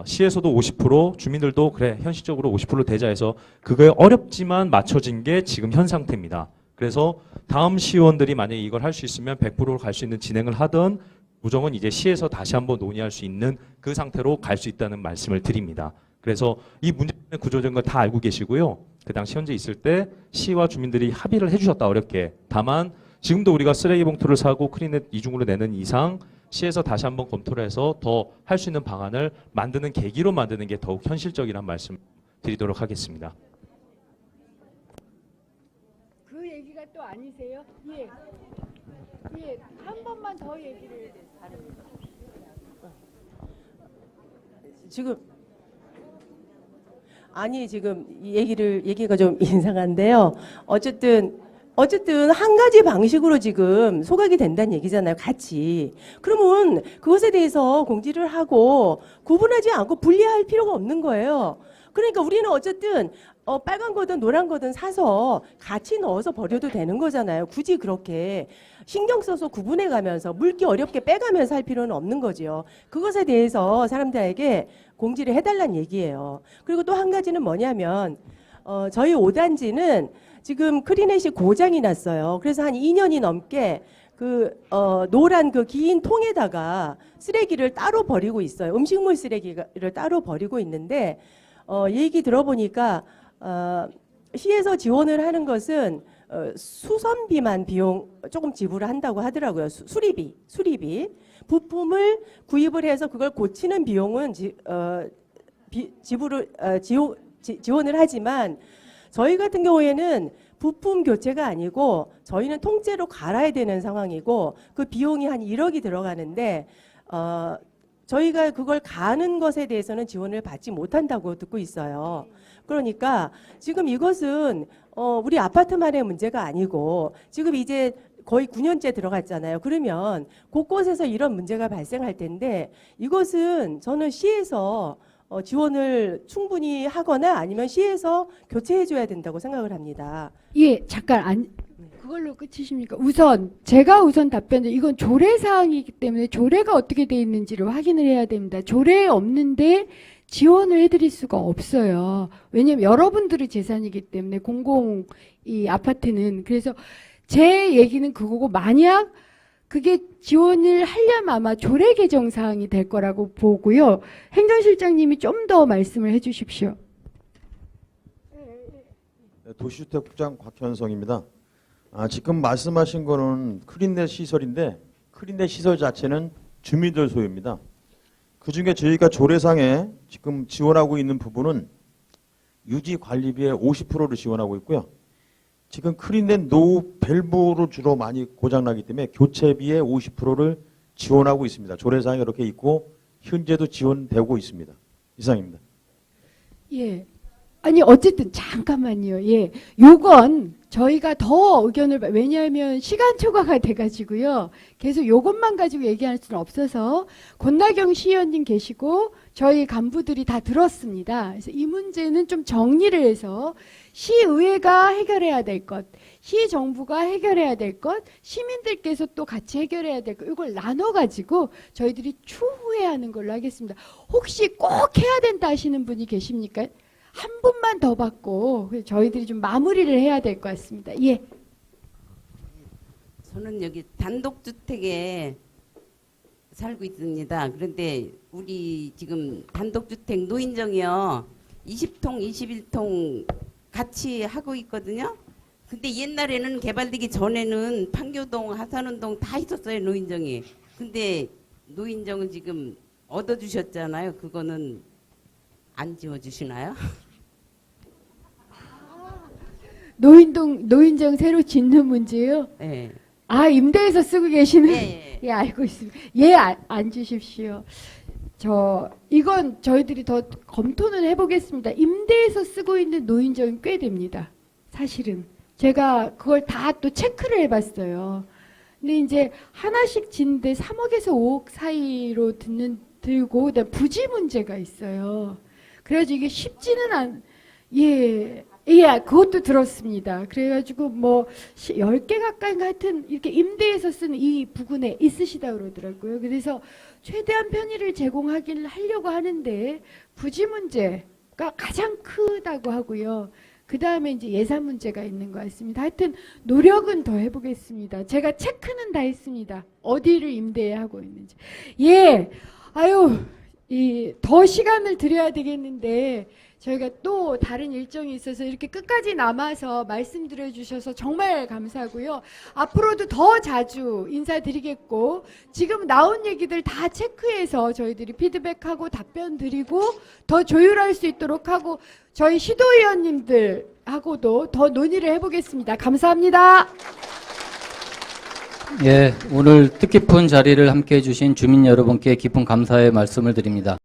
시에서도 50% 주민들도 그래 현실적으로 50% 대자 해서 그거에 어렵지만 맞춰진 게 지금 현 상태입니다. 그래서 다음 시의원들이 만약에 이걸 할 수 있으면 100%로 갈 수 있는 진행을 하던 구정은 이제 시에서 다시 한번 논의할 수 있는 그 상태로 갈 수 있다는 말씀을 드립니다. 그래서 이 문제의 구조적인 걸 다 알고 계시고요. 그 당시 현재 있을 때 시와 주민들이 합의를 해주셨다 어렵게. 다만 지금도 우리가 쓰레기 봉투를 사고 크리넷 이중으로 내는 이상 시에서 다시 한번 검토를 해서 더 할 수 있는 방안을 만드는 계기로 만드는 게 더욱 현실적이라는 말씀 드리도록 하겠습니다. 그 얘기가 또 아니세요? 예. 예, 한 번만 더 얘기를. 지금 지금 이 얘기가 좀 이상한데요. 어쨌든 한 가지 방식으로 지금 소각이 된다는 얘기잖아요. 같이. 그러면 그것에 대해서 공지를 하고 구분하지 않고 분리할 필요가 없는 거예요. 그러니까 우리는 어쨌든 빨간 거든 노란 거든 사서 같이 넣어서 버려도 되는 거잖아요. 굳이 그렇게 신경 써서 구분해 가면서 물기 어렵게 빼가면서 할 필요는 없는 거지요. 그것에 대해서 사람들에게 공지를 해달라는 얘기예요. 그리고 또 한 가지는 뭐냐면 저희 5단지는 지금 크리넷이 고장이 났어요. 그래서 한 2년이 넘게 노란 그 긴 통에다가 쓰레기를 따로 버리고 있어요. 음식물 쓰레기를 따로 버리고 있는데 얘기 들어보니까 시에서 지원을 하는 것은 수선비만 비용 조금 지불을 한다고 하더라고요. 수리비. 부품을 구입을 해서 그걸 고치는 비용은 지원을 하지만 저희 같은 경우에는 부품 교체가 아니고 저희는 통째로 갈아야 되는 상황이고 그 비용이 한 1억이 들어가는데 저희가 그걸 가는 것에 대해서는 지원을 받지 못한다고 듣고 있어요. 그러니까 지금 이것은 우리 아파트만의 문제가 아니고 지금 이제 거의 9년째 들어갔잖아요. 그러면 곳곳에서 이런 문제가 발생할 텐데 이것은 저는 시에서 지원을 충분히 하거나 아니면 시에서 교체해줘야 된다고 생각을 합니다. 예, 잠깐 그걸로 끝이십니까? 제가 답변을 이건 조례 사항이기 때문에 조례가 어떻게 돼 있는지를 확인을 해야 됩니다. 조례에 없는데 지원을 해드릴 수가 없어요. 왜냐하면 여러분들의 재산이기 때문에 공공 이 아파트는. 그래서 제 얘기는 그거고 만약 그게 지원을 하려면 아마 조례 개정 사항이 될 거라고 보고요. 행정실장님이 좀 더 말씀을 해주십시오. 도시주택국장 곽현성입니다. 지금 말씀하신 거는 크린넷 시설인데 크린넷 시설 자체는 주민들 소유입니다. 그중에 저희가 조례상에 지금 지원하고 있는 부분은 유지 관리비의 50%를 지원하고 있고요. 지금 크린넷 노후 밸브로 주로 많이 고장나기 때문에 교체비의 50%를 지원하고 있습니다. 조례상에 이렇게 있고 현재도 지원되고 있습니다. 이상입니다. 예. 아니 어쨌든 잠깐만요. 예. 요건 저희가 더 의견을 왜냐하면 시간 초과가 돼가지고요. 계속 요것만 가지고 얘기할 수는 없어서 권나경 시의원님 계시고 저희 간부들이 다 들었습니다. 그래서 이 문제는 좀 정리를 해서 시의회가 해결해야 될 것, 시정부가 해결해야 될 것, 시민들께서 또 같이 해결해야 될 것, 이걸 나눠가지고 저희들이 추후에 하는 걸로 하겠습니다. 혹시 꼭 해야 된다 하시는 분이 계십니까? 한 분만 더 받고 저희들이 좀 마무리를 해야 될 것 같습니다. 예. 저는 여기 단독주택에 살고 있습니다. 그런데 우리 지금 단독주택 노인정이요. 20통, 21통 같이 하고 있거든요. 근데 옛날에는 개발되기 전에는 판교동, 하산운동 다 있었어요, 노인정이. 근데 노인정은 지금 얻어주셨잖아요. 그거는 안 지워주시나요? 노인정 새로 짓는 문제요? 네. 아, 임대해서 쓰고 계시는? 예, 예, 알고 있습니다. 예, 앉으십시오. 이건 저희들이 더 검토는 해보겠습니다. 임대해서 쓰고 있는 노인정이 꽤 됩니다. 사실은. 제가 그걸 다 또 체크를 해봤어요. 근데 이제 하나씩 짓는데 3억에서 5억 사이로 들고, 그다음 부지 문제가 있어요. 그래가지고 이게 쉽지는 그것도 들었습니다. 그래가지고 뭐 10개 가까이 하여튼 이렇게 임대해서 쓰는 이 부근에 있으시다 그러더라고요. 그래서 최대한 편의를 하려고 하는데 부지 문제가 가장 크다고 하고요. 그 다음에 이제 예산 문제가 있는 것 같습니다. 하여튼 노력은 더 해보겠습니다. 제가 체크는 다 했습니다. 어디를 임대하고 있는지. 예, 더 시간을 드려야 되겠는데 저희가 또 다른 일정이 있어서 이렇게 끝까지 남아서 말씀드려 주셔서 정말 감사하고요. 앞으로도 더 자주 인사드리겠고 지금 나온 얘기들 다 체크해서 저희들이 피드백하고 답변 드리고 더 조율할 수 있도록 하고 저희 시도위원님들하고도 더 논의를 해보겠습니다. 감사합니다. 예, 오늘 뜻깊은 자리를 함께해 주신 주민 여러분께 깊은 감사의 말씀을 드립니다.